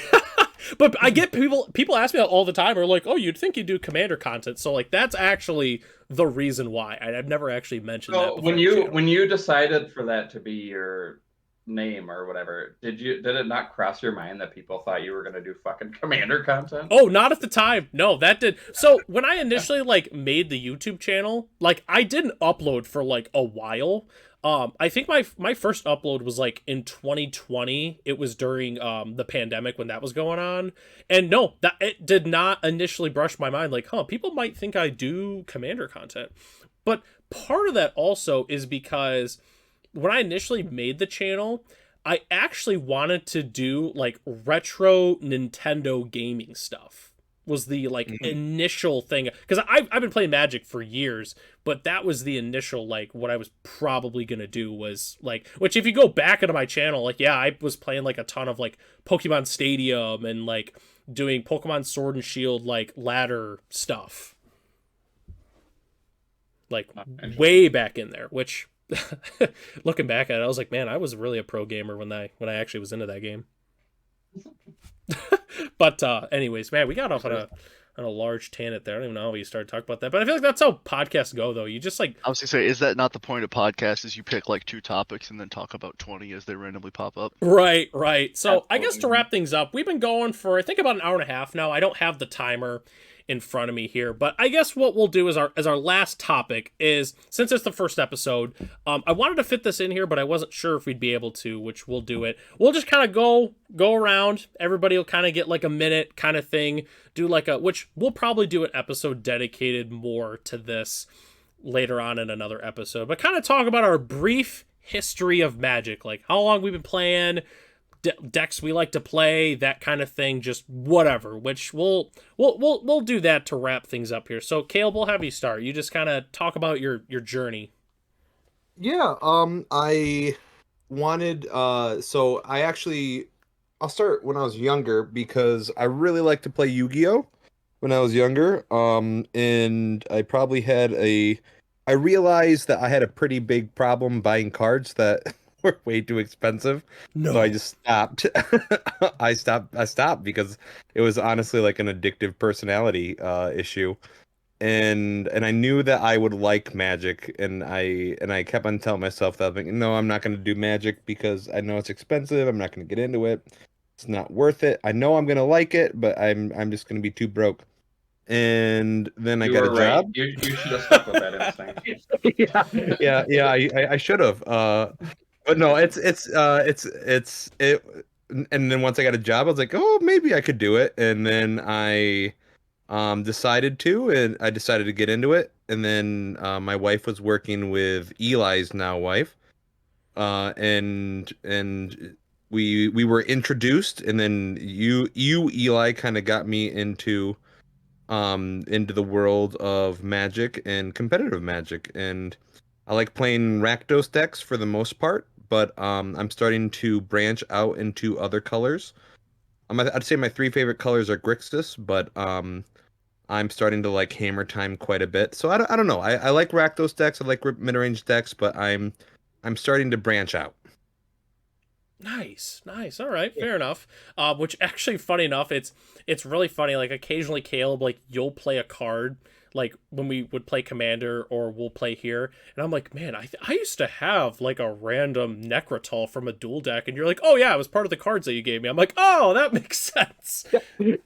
But I get people ask me all the time, are like, oh, you'd think you do Commander content. So like that's actually the reason why. I've never actually mentioned that before. When you decided for that to be your name or whatever, did it not cross your mind that people thought you were going to do fucking Commander content? Oh, not at the time. No, that did. So when I initially like made the YouTube channel, like I didn't upload for like a while. I think my first upload was like in 2020. It was during the pandemic when that was going on. And no, that it did not initially brush my mind like, people might think I do Commander content. But part of that also is because when I initially made the channel, I actually wanted to do like retro Nintendo gaming stuff. Was the like initial thing, because I've been playing Magic for years, but that was the initial like what I was probably gonna do was like, which if you go back into my channel, like I was playing like a ton of like Pokemon Stadium and like doing Pokemon Sword and Shield like ladder stuff, like way back in there. Which looking back at it, I was like, man, I was really a pro gamer when I actually was into that game. But anyways, man, we got off on a large tangent there. I don't even know how we started talking about that, but I feel like that's how podcasts go, though. You just like I was gonna say, is that not the point of podcasts? Is you pick like 2 topics and then talk about 20 as they randomly pop up? Right. So I guess to wrap things up, we've been going for I think about an hour and a half now. I don't have the timer in front of me here, but I guess what we'll do as our last topic is, since it's the first episode, I wanted to fit this in here, but I wasn't sure if we'd be able to, which we'll do it. We'll just kind of go around. Everybody will kind of get like a minute kind of thing, do like which we'll probably do an episode dedicated more to this later on in another episode, but kind of talk about our brief history of Magic, like how long we've been playing, decks we like to play, that kind of thing, just whatever, which we'll do that to wrap things up here. So Caleb, we'll have you start. You just kind of talk about your journey. Yeah, I wanted so I'll start when I was younger because I really liked to play Yu-Gi-Oh when I was younger. And I realized that I had a pretty big problem buying cards that were way too expensive. No. So I just stopped. I stopped because it was honestly like an addictive personality issue. And I knew that I would like Magic, and I kept on telling myself that no, I'm not going to do Magic because I know it's expensive. I'm not going to get into it. It's not worth it. I know I'm going to like it, but I'm just going to be too broke. And then I got a job. You should have stuck with that instinct. yeah. I should have. But no, it's and then once I got a job, I was like, oh, maybe I could do it. And then I decided to get into it. And then my wife was working with Eli's now wife. And we were introduced, and then you Eli kind of got me into the world of Magic and competitive Magic, and I like playing Rakdos decks for the most part, but I'm starting to branch out into other colors. I'd say my 3 favorite colors are Grixis, but I'm starting to like Hammer Time quite a bit. So I don't know. I like Rakdos decks. I like mid-range decks, but I'm I'm starting to branch out. Nice. All right, fair enough. Which actually, funny enough, it's really funny. Like occasionally, Caleb, like you'll play a card, like when we would play Commander or we'll play here, and I'm like, man, I used to have like a random Necrotal from a duel deck, and you're like, oh yeah, it was part of the cards that you gave me. I'm like, oh, that makes sense.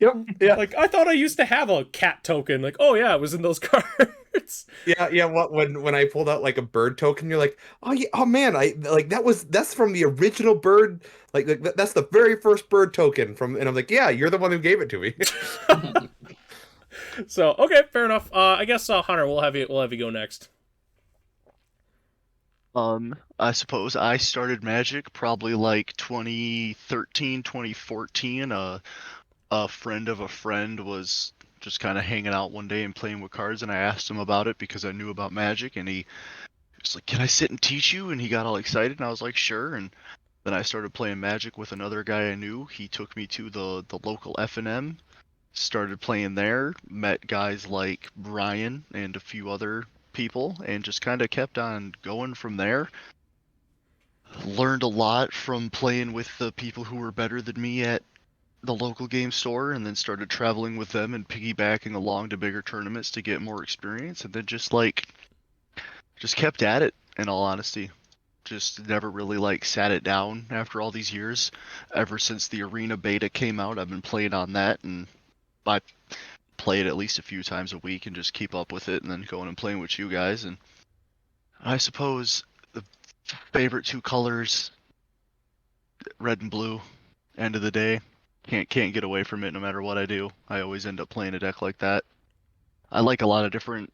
Yeah. Like I thought I used to have a cat token. Like, oh yeah, it was in those cards. Yeah. What when I pulled out like a bird token, you're like, oh yeah, oh man, I like that's from the original bird. Like that's the very first bird token from, and I'm like, yeah, you're the one who gave it to me. So okay, fair enough. I guess Hunter, we'll have you go next. I suppose I started Magic probably like 2013, 2014. A friend of a friend was just kind of hanging out one day and playing with cards, and I asked him about it because I knew about Magic, and he was like, "Can I sit and teach you?" And he got all excited, and I was like, "Sure." And then I started playing Magic with another guy I knew. He took me to the local F&M, started playing there, met guys like Brian and a few other people, and just kind of kept on going from there. Learned a lot from playing with the people who were better than me at the local game store, and then started traveling with them and piggybacking along to bigger tournaments to get more experience, and then just kept at it, in all honesty. Just never really like sat it down after all these years. Ever since the arena beta came out, I've been playing on that, and I play it at least a few times a week and just keep up with it, and then going and playing with you guys. And I suppose the favorite two colors, red and blue, end of the day. Can't get away from it no matter what I do. I always end up playing a deck like that. I like a lot of different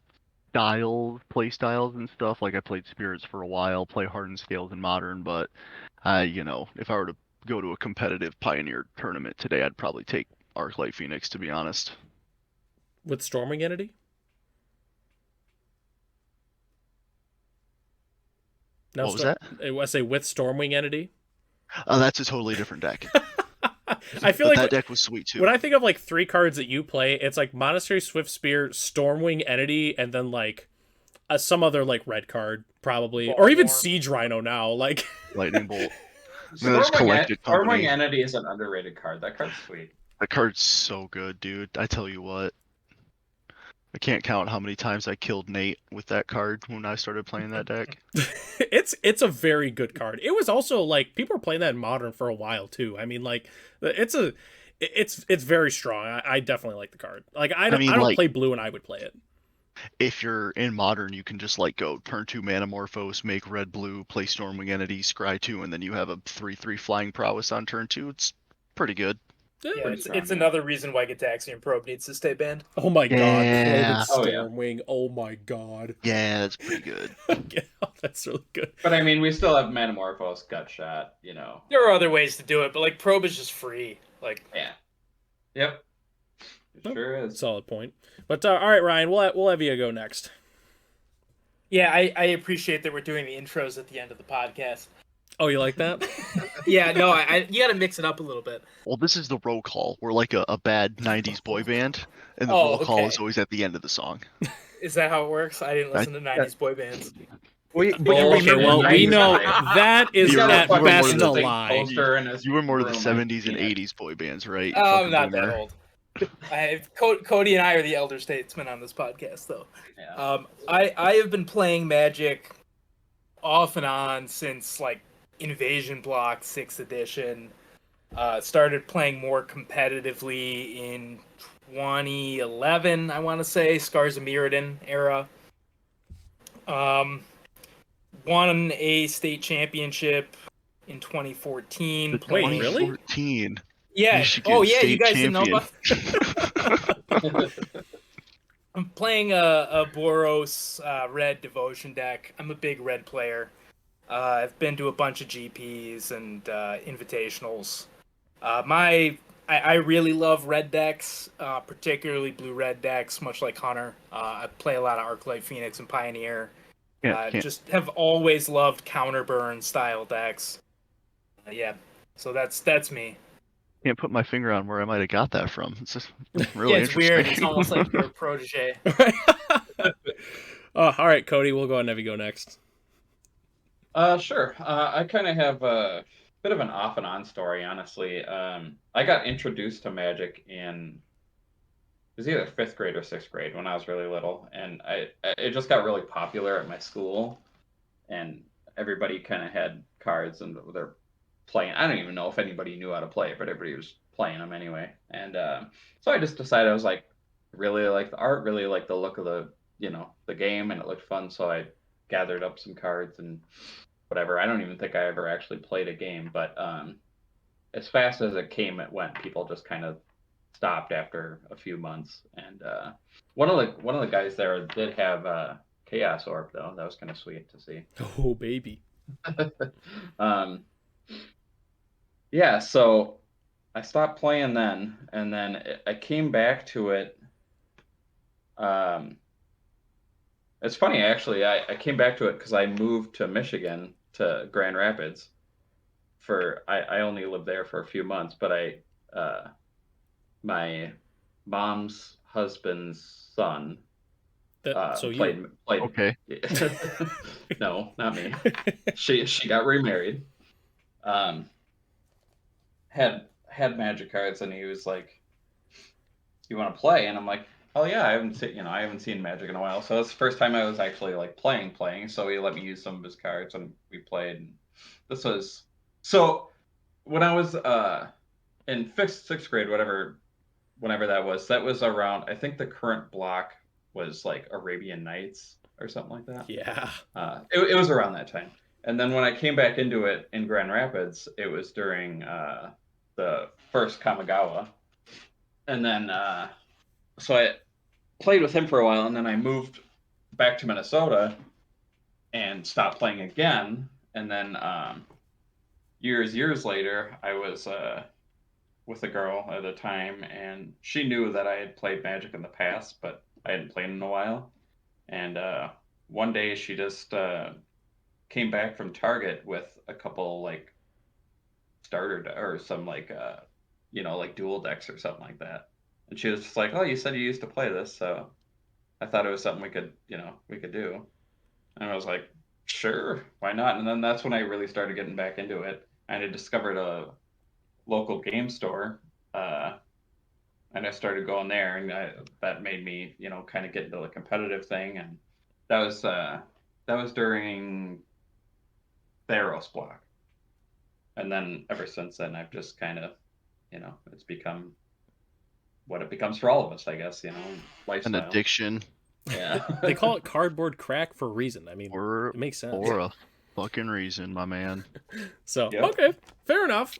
play styles and stuff. Like I played Spirits for a while, play Hardened Scales in Modern, but if I were to go to a competitive Pioneer tournament today, I'd probably take Arclight Phoenix, to be honest. With Storming Entity? No, What was that? I say with Stormwing Entity. That's a totally different deck. I feel But like that deck was sweet too. when I think of like three cards that you play, it's like Monastery Swift Spear, Stormwing Entity, and then like some other like red card probably, or even Siege Rhino now. Like Lightning Bolt. There's Collected Company. Stormwing Entity is an underrated card. That card's sweet. That card's so good, dude. I tell you what. I can't count how many times I killed Nate with that card when I started playing that deck. it's a very good card. It was also like people were playing that in Modern for a while too. I mean, like it's very strong. I definitely like the card. Like I don't like, play blue, and I would play it. If you're in Modern, you can just like go turn 2 Manamorphose, make red blue, play Stormwing Entity, scry 2, and then you have a 3/3 flying prowess on turn 2. It's pretty good. Yeah, it's another reason why Gitaxian Probe needs to stay banned. Oh my god, Yeah. Stormwing. Oh my god. Yeah, that's pretty good. Yeah, that's really good. But I mean, we still have Manamorphose, Gut Shot, you know. There are other ways to do it, but like Probe is just free. Like Yeah. Yep. It sure is. Solid point. But all right, Ryan, we'll have you go next. Yeah, I appreciate that we're doing the intros at the end of the podcast. Oh, you like that? Yeah, no, you got to mix it up a little bit. Well, this is the roll call. We're like a bad 90s boy band, and the Oh, roll call okay. is always at the end of the song. Is that how it works? I didn't listen to 90s boy bands. We Okay, well, we know that is You're at more best than a lie. You were more of the 70s and 80s boy bands, right? Oh, Fucking I'm not boomer. that old. Cody and I are the elder statesmen on this podcast, though. Yeah. I have been playing Magic off and on since like Invasion Block 6th edition. Started playing more competitively in 2011, I want to say, Scars of Mirrodin era. Won a state championship in 2014. The Wait, playing... really? 2014. Yeah. Michigan Oh, yeah. You state guys didn't know champion. about. I'm playing a Boros red devotion deck. I'm a big red player. I've been to a bunch of GPs and invitationals. I really love red decks, particularly blue-red decks, much like Hunter. I play a lot of Arclight Phoenix and Pioneer. Just have always loved counterburn style decks. Yeah, so that's me. Can't put my finger on where I might have got that from. It's just really Yeah, it's interesting. weird. It's almost like you're a protege. All right, Cody, we'll go ahead and have you go next. Sure. I kind of have a bit of an off and on story, honestly. I got introduced to Magic in it was either fifth grade or sixth grade when I was really little, and it just got really popular at my school, and everybody kind of had cards and they're playing. I don't even know if anybody knew how to play, but everybody was playing them anyway. And so I just decided I was like, really like the art, really like the look of the game, and it looked fun. So I gathered up some cards and whatever. I don't even think I ever actually played a game, but as fast as it came, it went. People just kind of stopped after a few months, and one of the guys there did have Chaos Orb though. That was kind of sweet to see. Oh baby. um, yeah, so I stopped playing then, and then I came back to it. Um, it's funny actually. I came back to it because I moved to Michigan to Grand Rapids. I only lived there for a few months, but my mom's husband's son So played you. played. Okay. No, not me. She got remarried. Um, had magic cards, and he was like, "You want to play?" And I'm like, "Oh yeah, I haven't seen Magic in a while." So that's the first time I was actually like playing. So he let me use some of his cards, and we played. And this was so when I was in fifth, sixth grade, whenever that was around. I think the current block was like Arabian Nights or something like that. Yeah. It was around that time. And then when I came back into it in Grand Rapids, it was during the first Kamigawa. And then, so I played with him for a while, and then I moved back to Minnesota and stopped playing again. And then years later, I was with a girl at the time, and she knew that I had played Magic in the past, but I hadn't played in a while. And one day she just came back from Target with a couple like or some like like dual decks or something like that. And she was just like, "Oh, you said you used to play this, so I thought it was something we could do." And I was like, "Sure, why not?" And then that's when I really started getting back into it. And I discovered a local game store, and I started going there, and that made me, kind of get into the competitive thing, and that was during Theros block, and then ever since then, I've just kind of, it's become what it becomes for all of us, I guess, An lifestyle. addiction Yeah. They call it cardboard crack for a reason. I mean, or it makes sense. or a fucking reason, my man. So Yep. okay, fair enough.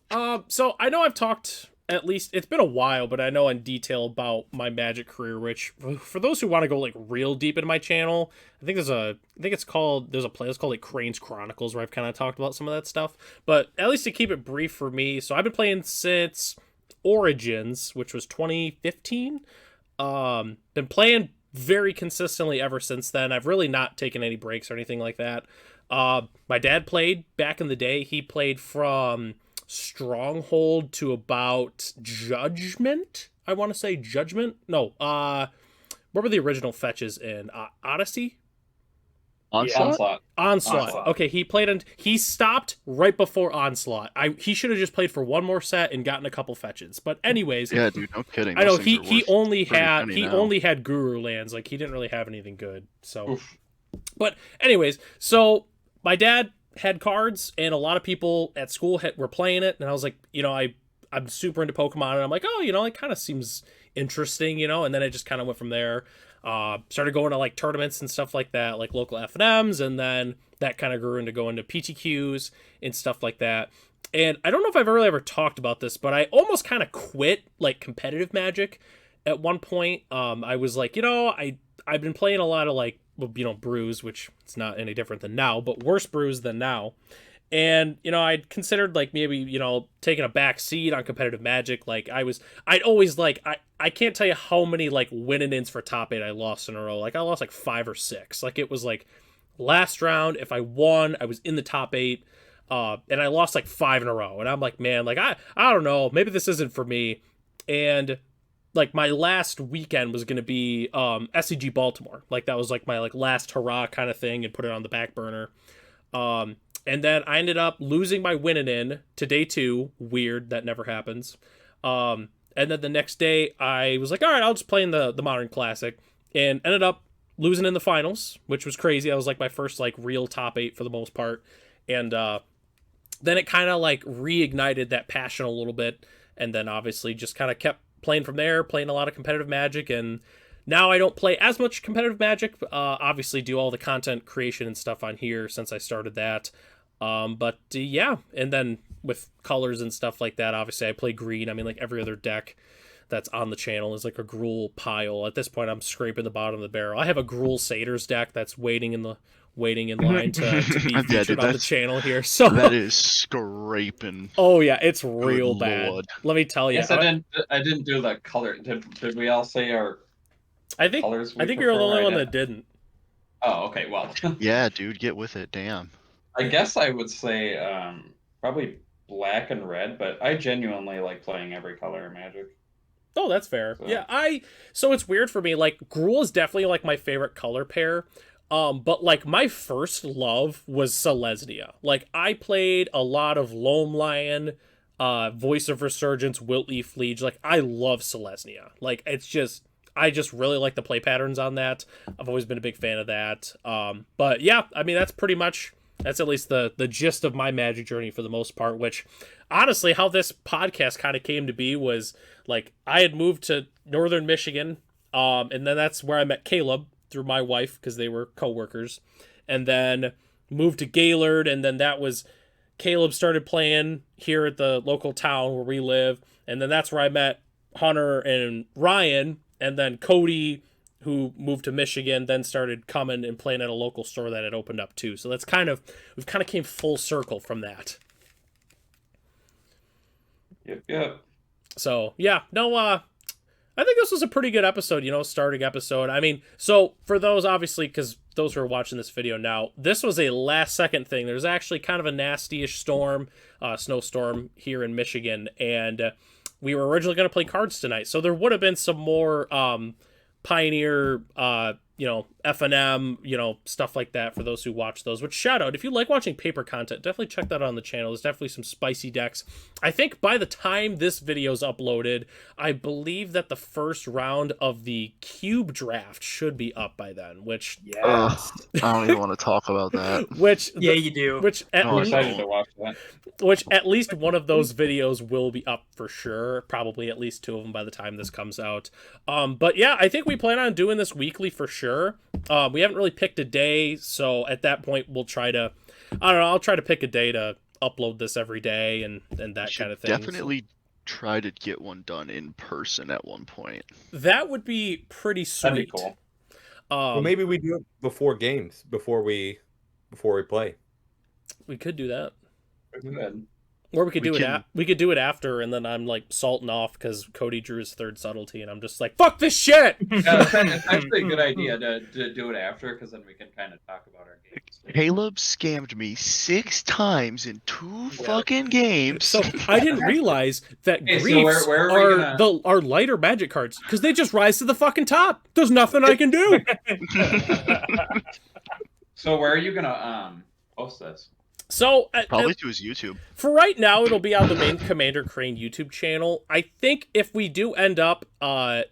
So I know I've talked, at least it's been a while, but I know in detail about my Magic career. Which, for those who want to go like real deep into my channel, there's a playlist called like Crane's Chronicles where I've kind of talked about some of that stuff. But at least to keep it brief for me, so I've been playing since Origins, which was 2015. Been playing very consistently ever since then. I've really not taken any breaks or anything like that. My dad played back in the day. He played from Stronghold to about Judgment. I want to say Judgment. No, what were the original fetches in Odyssey? Onslaught? Onslaught. Okay, he stopped right before Onslaught. He should have just played for one more set and gotten a couple fetches. But anyways, Yeah, dude, no kidding. I know Those things are he worth only pretty had penny now. Guru lands. Like, he didn't really have anything good. So Oof. but anyways, so my dad had cards, and a lot of people at school were playing it, and I was like, I'm super into Pokemon, and I'm like, oh, it kind of seems interesting, and then it just kind of went from there. Started going to like tournaments and stuff like that, like local FNMs, and then that kind of grew into going to PTQs and stuff like that. And I don't know if I've really ever talked about this, but I almost kind of quit like competitive Magic at one point. I was like, I've been playing a lot of like, brews, which it's not any different than now, but worse brews than now. And, I'd considered like maybe, taking a back seat on competitive Magic. Like I'd always like, I can't tell you how many like win-ins for top 8 I lost in a row. Like I lost like 5 or 6. Like it was like last round, if I won, I was in the top 8. And I lost like 5 in a row. And I'm like, man, like I don't know, maybe this isn't for me. And like my last weekend was going to be SCG Baltimore. Like that was like my like last hurrah kind of thing, and put it on the back burner. And then I ended up losing my winning in to day 2. Weird, that never happens. And then the next day, I was like, all right, I'll just play in the Modern Classic. And ended up losing in the finals, which was crazy. I was like my first like real top 8 for the most part. And then it kind of like reignited that passion a little bit. And then obviously just kind of kept playing from there, playing a lot of competitive Magic. And now I don't play as much competitive Magic. Obviously do all the content creation and stuff on here since I started that. But yeah, and then with colors and stuff like that, obviously I play green. I mean, like every other deck that's on the channel is like a Gruul pile. At this point, I'm scraping the bottom of the barrel. I have a Gruul Satyrs deck that's waiting in line to be featured on the channel here. So that is scraping. Oh yeah, it's real bad. Lord. Let me tell you. Yes, I didn't do the color. Did we all say our colors? I think you're the only one that didn't. Oh, okay. Well. Yeah, dude, get with it. Damn. I guess I would say probably black and red, but I genuinely like playing every color of Magic. Oh, that's fair. So. Yeah, so it's weird for me. Like Gruul is definitely like my favorite color pair. But like my first love was Selesnya. Like I played a lot of Loam Lion, Voice of Resurgence, Wiltleaf Liege. Like I love Selesnya. Like I just really like the play patterns on that. I've always been a big fan of that. But yeah, I mean that's at least the gist of my Magic journey for the most part, which honestly how this podcast kind of came to be was like I had moved to northern Michigan, and then that's where I met Caleb through my wife because they were co-workers, and then moved to Gaylord, and then that was Caleb started playing here at the local town where we live, and then that's where I met Hunter and Ryan, and then Cody, who moved to Michigan, then started coming and playing at a local store that had opened up too. So that's we've kind of came full circle from that. Yep. So yeah, no, I think this was a pretty good episode, starting episode. I mean, so for those, obviously, because those who are watching this video now, this was a last second thing. There's actually kind of a nasty-ish snowstorm here in Michigan, and we were originally going to play cards tonight. So there would have been some more Pioneer, F&M, stuff like that for those who watch those. Which, shout out, if you like watching paper content, definitely check that out on the channel. There's definitely some spicy decks. I think by the time this video's uploaded, I believe that the first round of the Cube draft should be up by then, which... Yes. I don't even want to talk about that. Yeah, you do. I'm excited to watch that. Which at least one of those videos will be up for sure. Probably at least 2 of them by the time this comes out. But yeah, I think we plan on doing this weekly for sure. We haven't really picked a day, so at that point we'll try to, I'll try to pick a day to upload this every day and that kind of thing. Definitely try to get one done in person at one point. That would be pretty sweet. That'd be cool. Well, maybe we do it before games, before we play. We could do that. Good. Or we could do it after, and then I'm like salting off because Cody drew his third subtlety, and I'm just like, fuck this shit. Yeah, it's actually a good idea to do it after, because then we can kind of talk about our games. Caleb scammed me 6 times in 2 fucking games. So I didn't realize that Okay, so griefs where are are lighter Magic cards because they just rise to the fucking top. There's nothing I can do. So where are you gonna post this? So Probably to his YouTube. For right now, it'll be on the main Commander Crane YouTube channel. I think if we do end up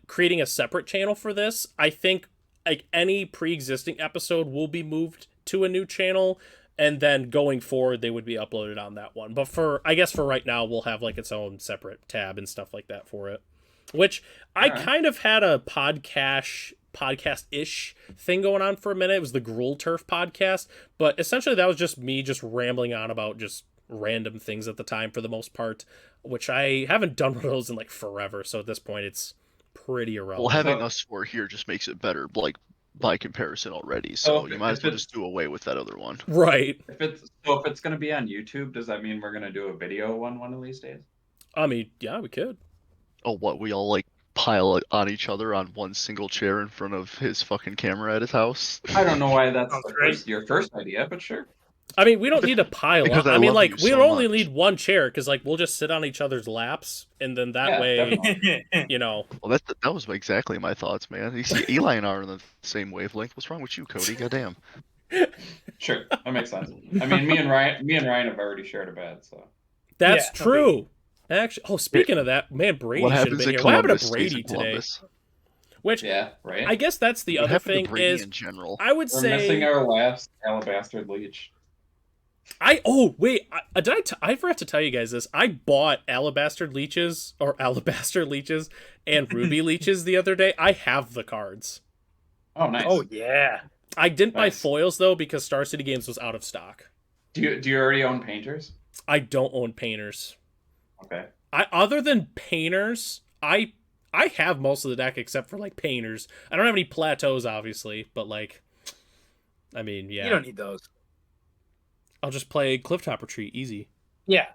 creating a separate channel for this, I think like any pre-existing episode will be moved to a new channel, and then going forward, they would be uploaded on that one. But I guess for right now, we'll have like its own separate tab and stuff like that for it. Which I kind of had a podcast-ish thing going on for a minute. It was the Gruul Turf podcast, but essentially that was just me just rambling on about just random things at the time for the most part, which I haven't done one of those in like forever, so at this point it's pretty irrelevant. Well, having us 4 here just makes it better, like by comparison already, so you might as well just do away with that other one. Right. If it's gonna be on YouTube, does that mean we're gonna do a video one of these days? I mean, yeah, we could. Oh, what, we all like pile on each other on one single chair in front of his fucking camera at his house? I don't know why that's great. your first idea, but sure. I mean, we don't need to pile Because up. I I mean, love like, you we so only much. need one chair, because, like, we'll just sit on each other's laps, and then that way, Definitely. Well, that was exactly my thoughts, man. You see, Eli and I are on the same wavelength. What's wrong with you, Cody? Goddamn. Sure, that makes sense. I mean, me and Ryan have already shared a bed, so. That's Yeah, true. Actually, speaking of that, man, Brady What should have happens been in here. What happened Columbus to stays Brady in today? Columbus. Which Yeah, right. I guess that's the What other happened thing to Brady is in general? I would We're missing say our last Alabastard leech. I forgot to tell you guys this. I bought Alabastard leeches or Alabaster leeches and Ruby leeches the other day. I have the cards. Oh, nice. Oh yeah. I didn't buy Nice. foils though because Star City Games was out of stock. Do you already own painters? I don't own painters. Okay. Other than painters, I have most of the deck except for like painters. I don't have any plateaus obviously, but like I mean, yeah. You don't need those. I'll just play Clifftop Retreat easy. Yeah.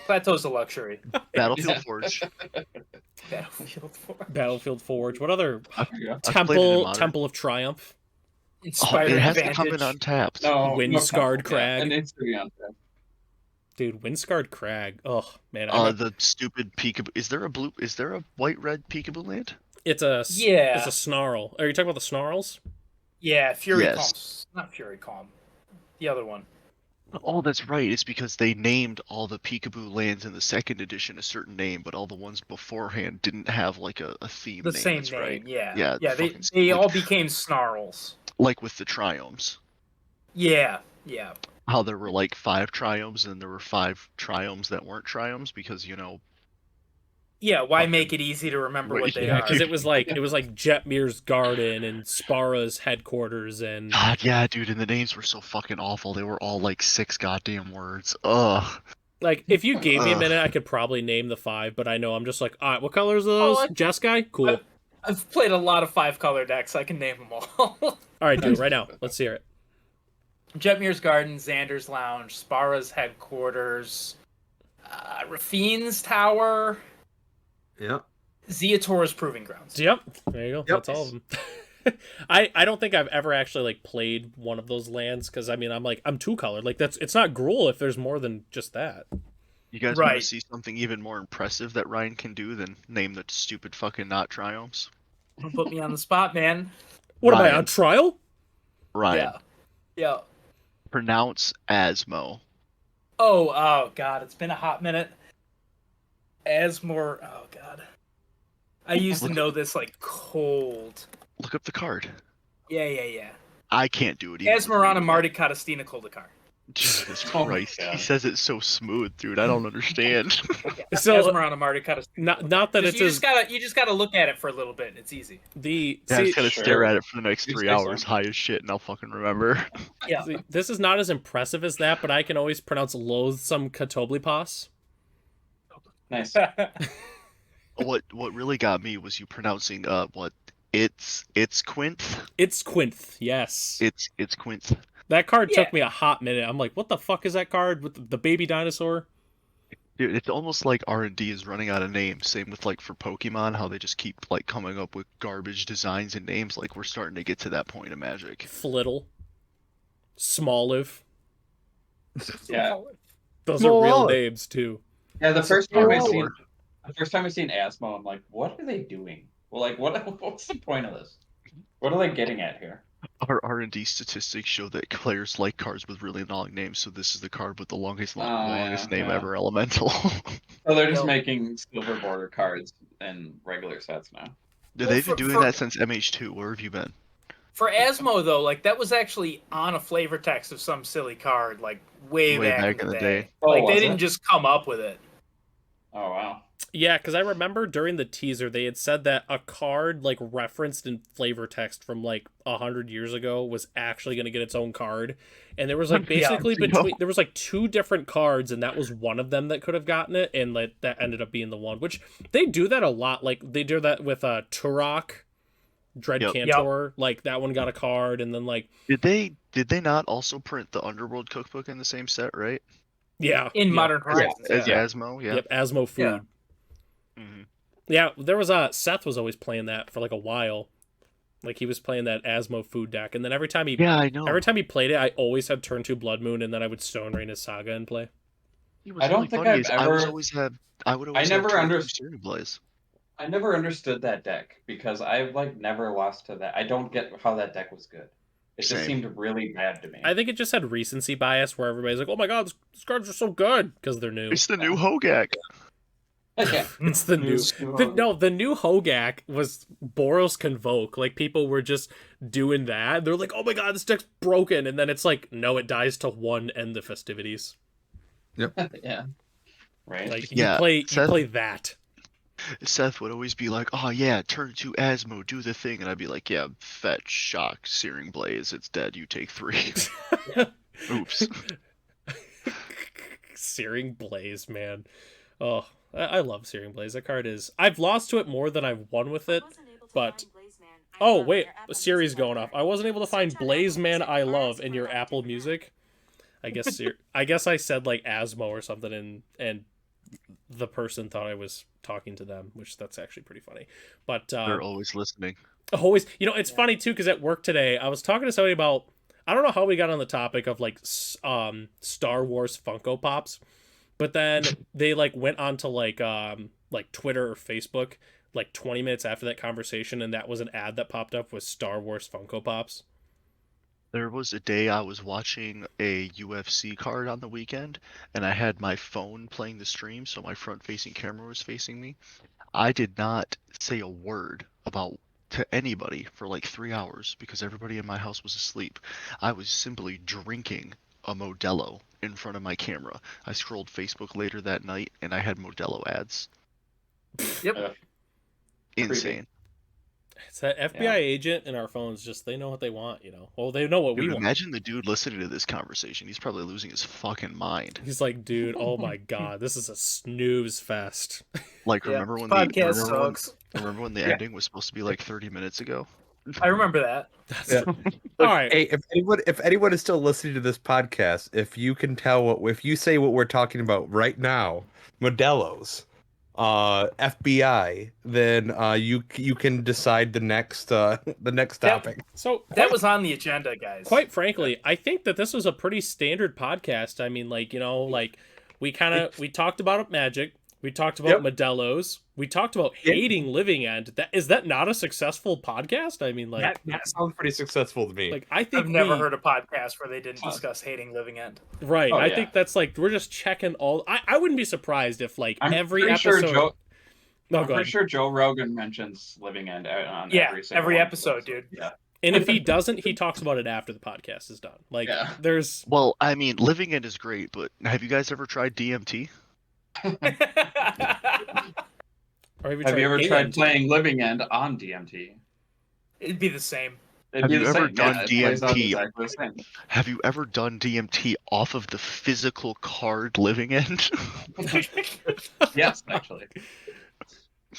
Plateau's a luxury. Battlefield Yeah. Forge. Battlefield 4. Battlefield Forge. What other I've, There you go. I've played it in Modern. Temple of Triumph? Oh, Inspired it has Advantage. to come in untapped. No, Windscarred no, Crag. Yeah, it needs to be on there. Dude, Windscarred Crag. Oh man, The stupid peekaboo. Is there a white-red peekaboo land? it's a Yeah. it's a snarl. Are you talking about the snarls? Yeah, Fury Yes. Calm. Not Fury Calm. The other one. Oh, that's right. It's because they named all the peekaboo lands in the second edition a certain name, but all the ones beforehand didn't have like a theme The name. same That's name, right. yeah. Yeah, Yeah, they fucking- all became Snarls. Like with the triomes. Yeah, yeah. How there were like 5 triomes and there were 5 triomes that weren't triomes because, Yeah, why Fucking- make it easy to remember what they Yeah, are? because it was like Jetmir's Garden and Spara's headquarters and God, yeah, dude, and the names were so fucking awful. They were all like 6 goddamn words. Ugh. like if you gave me a Ugh. minute, I could probably name the 5, but I know I'm just like, all right, what colors are those? Oh, Jess guy, cool. I've played a lot of 5-color decks. I can name them all. All right, do it right now. Let's hear it. Jetmir's Garden, Xander's Lounge, Spara's headquarters, Rafine's Tower, Yeah. Ziator's Proving Grounds. Yep, there you go. Yep. That's all of them. I don't think I've ever actually like played one of those lands because I mean I'm 2-colored. Like it's not Gruul if there's more than just that. You guys want Right. to see something even more impressive that Ryan can do than name the stupid fucking not triomes? Don't put me on the spot, man. What am I Ryan. on trial? Ryan, Yeah. pronounce Asmo. Oh God, it's been a hot minute. Asmore. Oh God. I used to know this like cold. Look up the card. Yeah. I can't do it either. Asmorana Marty Katastina Koldakar. Jesus Oh my Christ. God. He says it so smooth, dude. I don't understand. So Asmorana Marty Katastina. not that it's You as just gotta look at it for a little bit. It's easy. the Yeah, I see, just gotta Sure. stare at it for the next You 3 say so. hours, high as shit, and I'll fucking remember. Yeah. see, this is not as impressive as that, but I can always pronounce loathsome Katoblipas. Nice. What really got me was you pronouncing it's Quinth. It's Quinth, yes. It's Quinth. That card Yeah. took me a hot minute. I'm like, what the fuck is that card with the baby dinosaur? Dude, it's almost like R&D is running out of names. Same with like for Pokemon, how they just keep like coming up with garbage designs and names. Like we're starting to get to that point of Magic. Flittle. Smalliv. Yeah. Those are real Small. names too. Yeah, the first time I Small. seen Asmo, I'm like, what are they doing? Well, like, what's the point of this? What are they getting at here? Our R&D statistics show that players like cards with really long names, so this is the card with the longest yeah, name yeah. ever, Elemental. So they're just Yep. making silver border cards in regular sets now. Dude, Well, they've been for- doing for- that since MH2. Where have you been? For Asmo though, like that was actually on a flavor text of some silly card, like way back in the day. Oh, Like was they didn't it? just come up with it. Oh wow. Yeah, because I remember during the teaser they had said that a card like referenced in flavor text from like 100 years ago was actually going to get its own card, and there was like Yeah. basically there was like 2 different cards, and that was one of them that could have gotten it, and like that ended up being the one. Which they do that a lot. Like they do that with Turok, Dread Yep. Cantor. Like that one got a card, and then like Did they not also print the Underworld cookbook in the same set, right? yeah, In yeah, Modern Horizons. As yeah. Asmo, yeah. yep, Asmo food. Yeah. hmm Yeah, there was Seth was always playing that for like a while. Like he was playing that Asmo food deck, and then every time he Yeah, I know. he played it, I always had turn 2 Blood Moon, and then I would Stone Rain his Saga and play. I don't think I've I would ever- always have. I would I always never have understood- Blaze. I never understood that deck because I've like never lost to that. I don't get how that deck was good. It just Same. seemed really bad to me. I think it just had recency bias where everybody's like, "Oh my god, these cards are so good" because they're new. It's the new Hogak. Yeah. It's the new. It's new The new Hogak was Boros Convoke. Like people were just doing that. They're like, "Oh my god, this deck's broken," and then it's like, no, it dies to one end the festivities. Yeah. Right. Like Yeah, you Seth- play that. Seth would always be like, "Oh yeah, turn 2 Asmo, do the thing," and I'd be like, "Yeah, fetch, shock, searing blaze, it's dead. You take 3." Oops. Searing Blaze, man. Oh, I love Searing Blaze. That card is. I've lost to it more than I've won with it. But oh wait, Siri's going off. I wasn't able to find Blaze Man I Love in your Apple Music. I guess I said like Asmo or something, and the person thought I was talking to them, which that's actually pretty funny. But They're always listening. always, it's funny too because at work today I was talking to somebody about. I don't know how we got on the topic of like Star Wars Funko Pops, but then they like went on to like Twitter or Facebook like 20 minutes after that conversation, and that was an ad that popped up with Star Wars Funko Pops. There was a day I was watching a UFC card on the weekend, and I had my phone playing the stream, so my front-facing camera was facing me. I did not say a word to anybody for like 3 hours because everybody in my house was asleep. I was simply drinking a Modelo in front of my camera. I scrolled Facebook later that night, and I had Modelo ads. Yep. Insane. It's that FBI agent in our phones. Just they know what they want, Well, they know what we Dude, want. imagine the dude listening to this conversation. He's probably losing his fucking mind. He's like, dude, oh my god, this is a snooze fest. Like, Yeah, remember when podcast sucks. remember when the ending was supposed to be like 30 minutes ago? I remember that. Yeah. All right. Hey, if anyone is still listening to this podcast, if you can tell if you say what we're talking about right now, Modelo's, FBI, then you can decide the next topic. So That was on the agenda, guys. quite frankly, I think that this was a pretty standard podcast. I mean, like, we talked about Magic, we talked about Modelo's, we talked about hating Living End. Is that not a successful podcast? I mean, like That sounds pretty successful to me. like I think I've never heard a podcast where they didn't discuss hating Living End. right. Oh, I yeah. think that's like we're just checking all. I wouldn't be surprised if like I'm every pretty episode. sure Joe. No, I'm go pretty ahead. sure Joe Rogan mentions Living End on Yeah, every single every one of episode, those. dude. Yeah. And if he doesn't, he talks about it after the podcast is done. Like Yeah. there's. Well, I mean, Living End is great, but have you guys ever tried DMT? Or Have you ever Hating tried End? playing Living End on DMT? It'd be the same. It'd Have be you the ever same. done Yeah, it plays out DMT? exactly the same. Have you ever done DMT off of the physical card Living End? Yes, actually.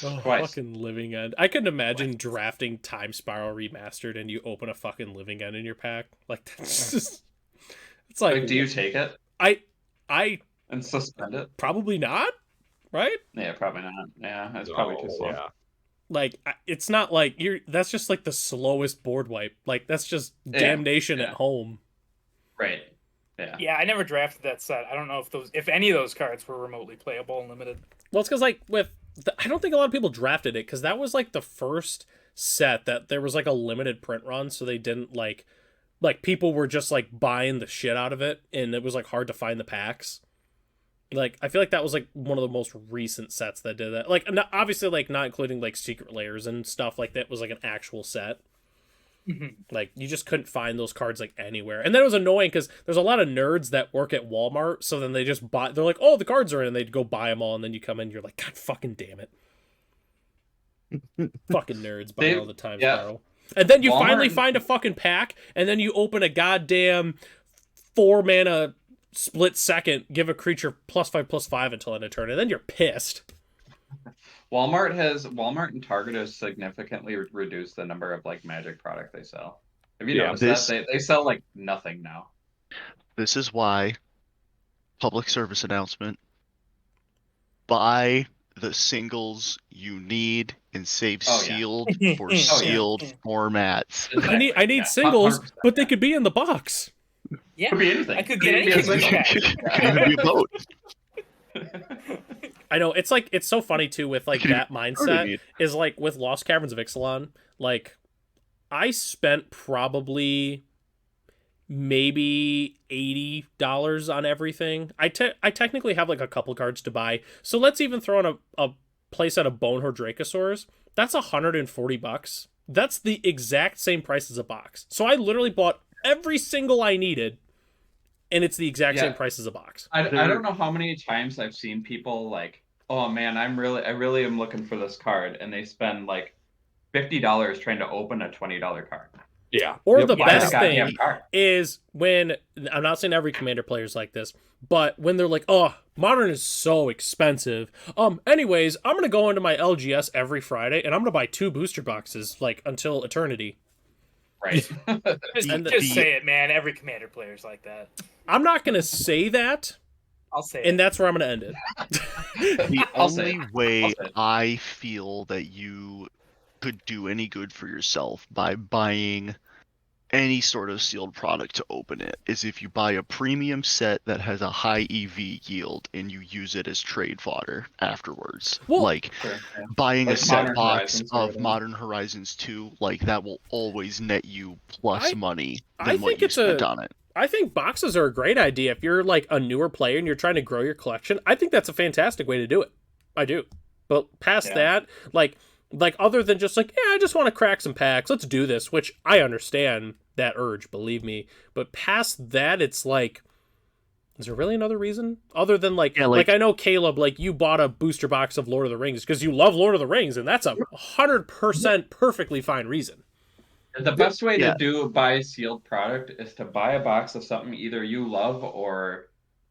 Oh, Twice. fucking Living End. I couldn't imagine drafting Time Spiral Remastered and you open a fucking Living End in your pack. Like that's just. It's like. Like, do you take it I and suspend it? probably not. Right? Yeah, probably not. Yeah, it's probably too slow. Yeah. Like it's not like that's just like the slowest board wipe. Like that's just damnation at home. Right. Yeah. Yeah, I never drafted that set. I don't know if any of those cards were remotely playable and limited. Well, it's because like I don't think a lot of people drafted it because that was like the first set that there was like a limited print run, so they didn't like people were just like buying the shit out of it, and it was like hard to find the packs. Like I feel like that was like one of the most recent sets that did that. Like obviously like not including like Secret Layers and stuff like that was like an actual set. Like you just couldn't find those cards like anywhere, and then it was annoying because there's a lot of nerds that work at Walmart, so then they just buy. They're like, "Oh, the cards are in," and they'd go buy them all, and then you come in, you're like, "God, fucking damn it, fucking nerds buying all the time, Spiral." And then you Walmart- finally find a fucking pack, and then you open a goddamn 4-mana split second, give a creature +5/+5 until end of turn, and then you're pissed. Walmart and Target has significantly reduced the number of like Magic product they sell. Have you noticed that? They sell like nothing now. This is why, public service announcement, buy the singles you need and save sealed for sealed formats. I need singles, 100%, but they could be in the box. Yeah, Could be anything. I could get Could be anything. a with single. that. Could even be a boat. I know it's like it's so funny too with like Could that even mindset need. is like with Lost Caverns of Ixalan. Like I spent probably maybe $80 on everything. I technically have like a couple cards to buy. So let's even throw in a place at a Bonehor Dracosaurus. That's $140. That's the exact same price as a box. So I literally bought every single I needed, and it's the exact same price as a box. I don't know how many times I've seen people like, oh man, I really am looking for this card, and they spend like $50 trying to open a $20 card. Yeah. Or Yep. the Buy best the goddamn thing card. is when, I'm not saying every Commander player is like this, but when they're like, oh, Modern is so expensive. Anyways, I'm going to go into my LGS every Friday and I'm going to buy 2 booster boxes, like, until eternity. Right. Just say it, man. Every Commander player is like that. I'm not going to say that, I'll say and it. that's where I'm going to end it. The I'll say only it. way I'll say it. I feel that you could do any good for yourself by buying any sort of sealed product to open it is if you buy a premium set that has a high EV yield and you use it as trade fodder afterwards. Well, like Sure, yeah. buying a Like set Modern box Horizons or of whatever. Modern Horizons 2, like that will always net you plus money I than what think you it's spent on it. I think boxes are a great idea. If you're like a newer player and you're trying to grow your collection, I think that's a fantastic way to do it. I do. But past that, like other than just like, yeah, I just want to crack some packs, let's do this, which I understand that urge, believe me. But past that, it's like, is there really another reason? Other than like I know Caleb, like you bought a booster box of Lord of the Rings because you love Lord of the Rings, and that's a 100% perfectly fine reason. The best way to buy sealed product is to buy a box of something either you love or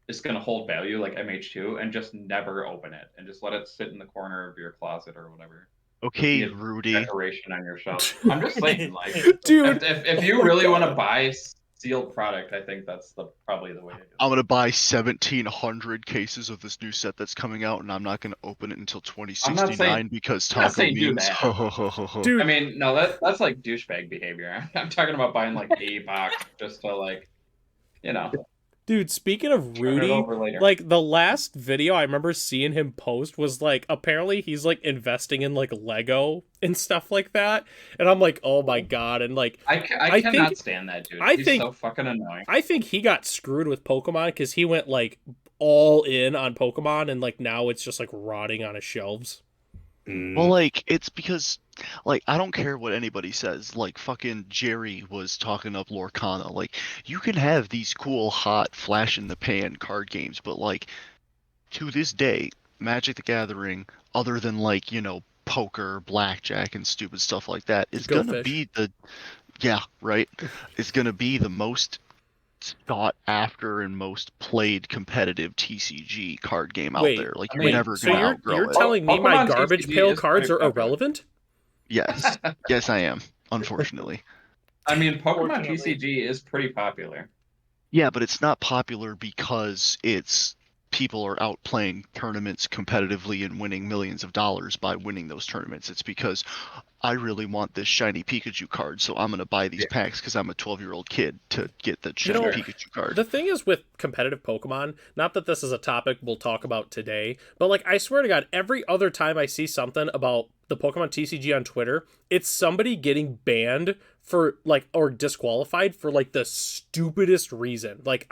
is going to hold value, like MH2, and just never open it and just let it sit in the corner of your closet or whatever. Okay, Be a Rudy. decoration on your shelf. I'm just saying, like, Dude, if you really want to buy sealed product, I think that's probably the way to do it. I'm gonna buy 1,700 cases of this new set that's coming out, and I'm not gonna open it until 2069 because I'm not Tonka saying do memes. that. Dude. I mean, no, that's like douchebag behavior. I'm talking about buying like a box just to like, you know. Dude, speaking of Turn it Rudy, over later. like the last video I remember seeing him post was like apparently he's like investing in like Lego and stuff like that, and I'm like, oh my god, and like I cannot stand that dude. He's so fucking annoying. I think he got screwed with Pokemon because he went like all in on Pokemon, and like now it's just like rotting on his shelves. Well, like, it's because, like, I don't care what anybody says. Like, fucking Jerry was talking up Lorcana. Like, you can have these cool, hot, flash-in-the-pan card games, but, like, to this day, Magic the Gathering, other than, like, you know, poker, blackjack, and stupid stuff like that, is Go gonna fish. be the... Yeah, right? It's gonna be the most sought after and most played competitive TCG card game out there. Like, you're never so gonna you're outgrow it. telling me my Pokemon garbage TCG pail is cards are pretty popular. irrelevant? Yes. Yes, I am. Unfortunately. I mean, Pokemon Fortunately. TCG is pretty popular. Yeah, but it's not popular because people are out playing tournaments competitively and winning millions of dollars by winning those tournaments. It's because I really want this shiny Pikachu card, so I'm going to buy these packs because I'm a 12-year-old kid to get the shiny Pikachu card. The thing is with competitive Pokemon, not that this is a topic we'll talk about today, but like I swear to God, every other time I see something about the Pokemon TCG on Twitter, it's somebody getting banned for like or disqualified for like the stupidest reason. Like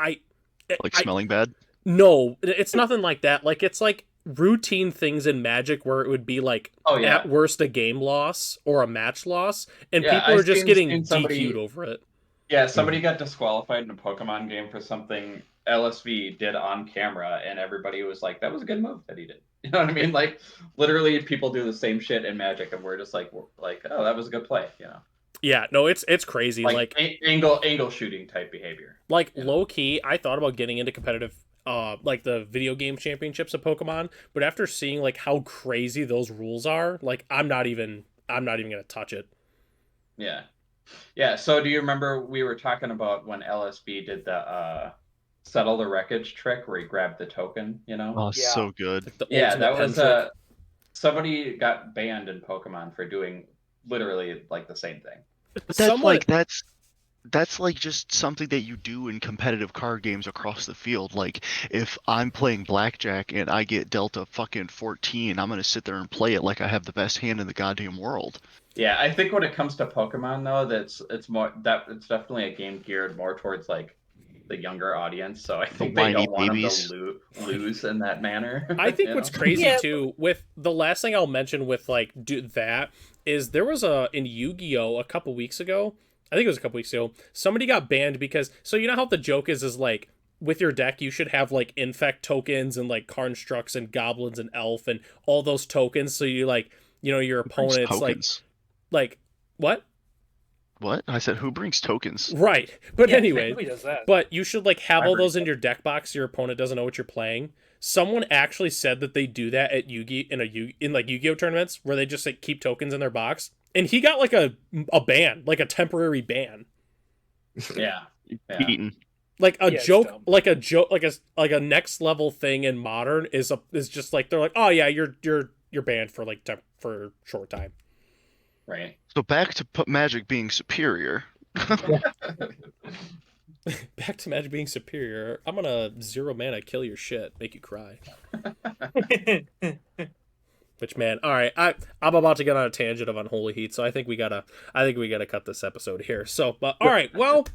smelling bad? No, it's nothing like that. Like it's like routine things in Magic where it would be like at worst a game loss or a match loss, and people are just getting DQ'd over it. Yeah, somebody got disqualified in a Pokemon game for something LSV did on camera, and everybody was like, "That was a good move that he did." You know what I mean? Like, literally, people do the same shit in Magic, and we're just like, "Oh, that was a good play," you know? Yeah, no, it's crazy. Like angle shooting type behavior. Like low key, I thought about getting into competitive, like the video game championships of Pokemon, but after seeing like how crazy those rules are, like I'm not even gonna touch it. Yeah. Yeah, so do you remember we were talking about when LSB did the settle the wreckage trick where he grabbed the token, you know? Oh, so good. Like that was somebody got banned in Pokemon for doing literally like the same thing. But that's like just something that you do in competitive card games across the field. Like if I'm playing blackjack and I get dealt a fucking 14, I'm gonna sit there and play it like I have the best hand in the goddamn world. Yeah, I think when it comes to Pokemon though, it's definitely a game geared more towards like the younger audience. So I think they whiny don't want babies. them to lose in that manner. I think you what's know? crazy Yeah. too with the last thing I'll mention with like do that is there was in Yu-Gi-Oh a couple weeks ago. I think it was a couple weeks ago. Somebody got banned because so you know how the joke is like with your deck you should have like infect tokens and like Karnstructs and goblins and elf and all those tokens so you like your Who brings opponent's tokens? like what? What? I said, who brings tokens? Right. But Yeah, anyway, nobody does that. but you should like have all Library those in your deck box so your opponent doesn't know what you're playing. Someone actually said that they do that at Yu-Gi-Oh tournaments where they just like keep tokens in their box. And he got like a ban, like a temporary ban. Yeah. Eaten. Like a Yeah, it's joke, dumb. like a next level thing in modern is just like they're like, "Oh yeah, you're banned for like for a short time." Right. So back to Magic being superior. Back to Magic being superior. I'm gonna 0 mana kill your shit, make you cry. Which man, all right, I'm about to get on a tangent of Unholy Heat, so I think we gotta cut this episode here. So, but all right, well,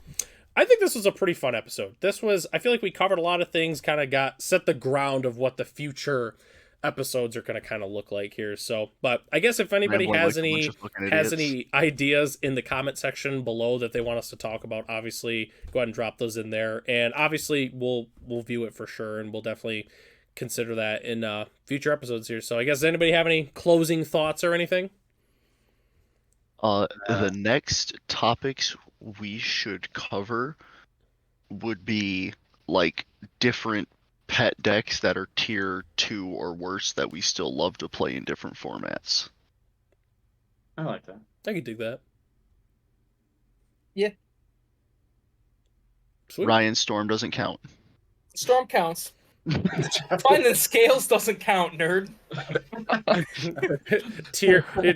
I think this was a pretty fun episode. I feel like we covered a lot of things, kind of set the ground of what the future episodes are going to kind of look like here. So, but I guess if anybody Rambling has like a bunch any of fucking idiots. ideas in the comment section below that they want us to talk about, obviously go ahead and drop those in there. And obviously we'll view it for sure, and we'll definitely consider that in future episodes here. So I guess, does anybody have any closing thoughts or anything? The next topics we should cover would be like different pet decks that are tier 2 or worse that we still love to play in different formats. I like that. I could dig that. Yeah. Sweet. Ryan, Storm doesn't count. Storm counts. Fine, then Scales doesn't count, nerd.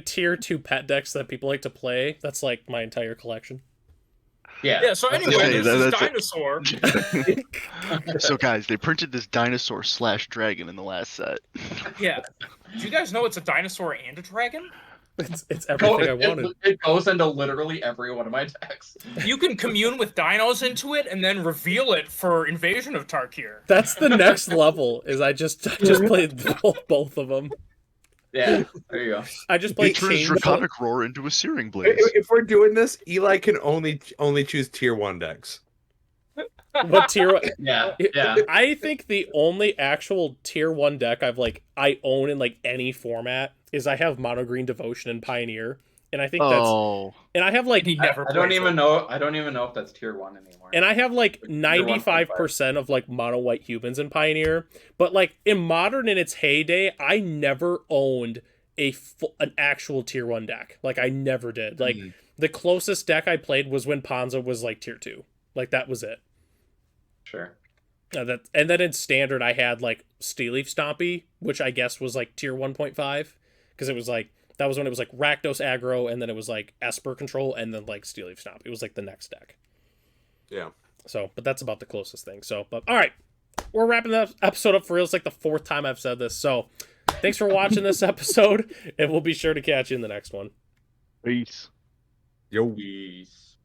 tier 2 pet decks that people like to play. That's like my entire collection. Yeah. Yeah, so anyway, Hey, there's this that's dinosaur. So guys, they printed this dinosaur / dragon in the last set. Yeah. Do you guys know it's a dinosaur and a dragon? It's everything I wanted. It goes into literally every one of my decks. You can commune with dinos into it and then reveal it for Invasion of Tarkir. That's the next level. Is I just played both of them. Yeah, there you go. I just He played turns Chain. Draconic Roar into a Searing Blaze. If we're doing this, Eli can only choose tier 1 decks. What tier? Yeah, yeah. I think the only actual tier 1 deck I own in like any format is I have Mono Green Devotion and Pioneer, and I think and I have like He never I don't plays even it. know. I don't even know if that's tier 1 anymore. and I have like 95% of like Mono White Humans in Pioneer, but like in Modern in its heyday, I never owned an actual tier 1 deck. Like I never did. Like the closest deck I played was when Ponza was like tier 2. Like that was it. Sure. And then in Standard I had like Steelleaf Stompy, which I guess was like tier 1.5, because it was like that was when it was like Rakdos aggro, and then it was like Esper control, and then like Steelleaf Stomp. It was like the next deck. Yeah. So, but that's about the closest thing. So, but all right, we're wrapping the episode up for real. It's like the 4th time I've said this. So, thanks for watching this episode, and we'll be sure to catch you in the next one. Peace. Yo. Peace.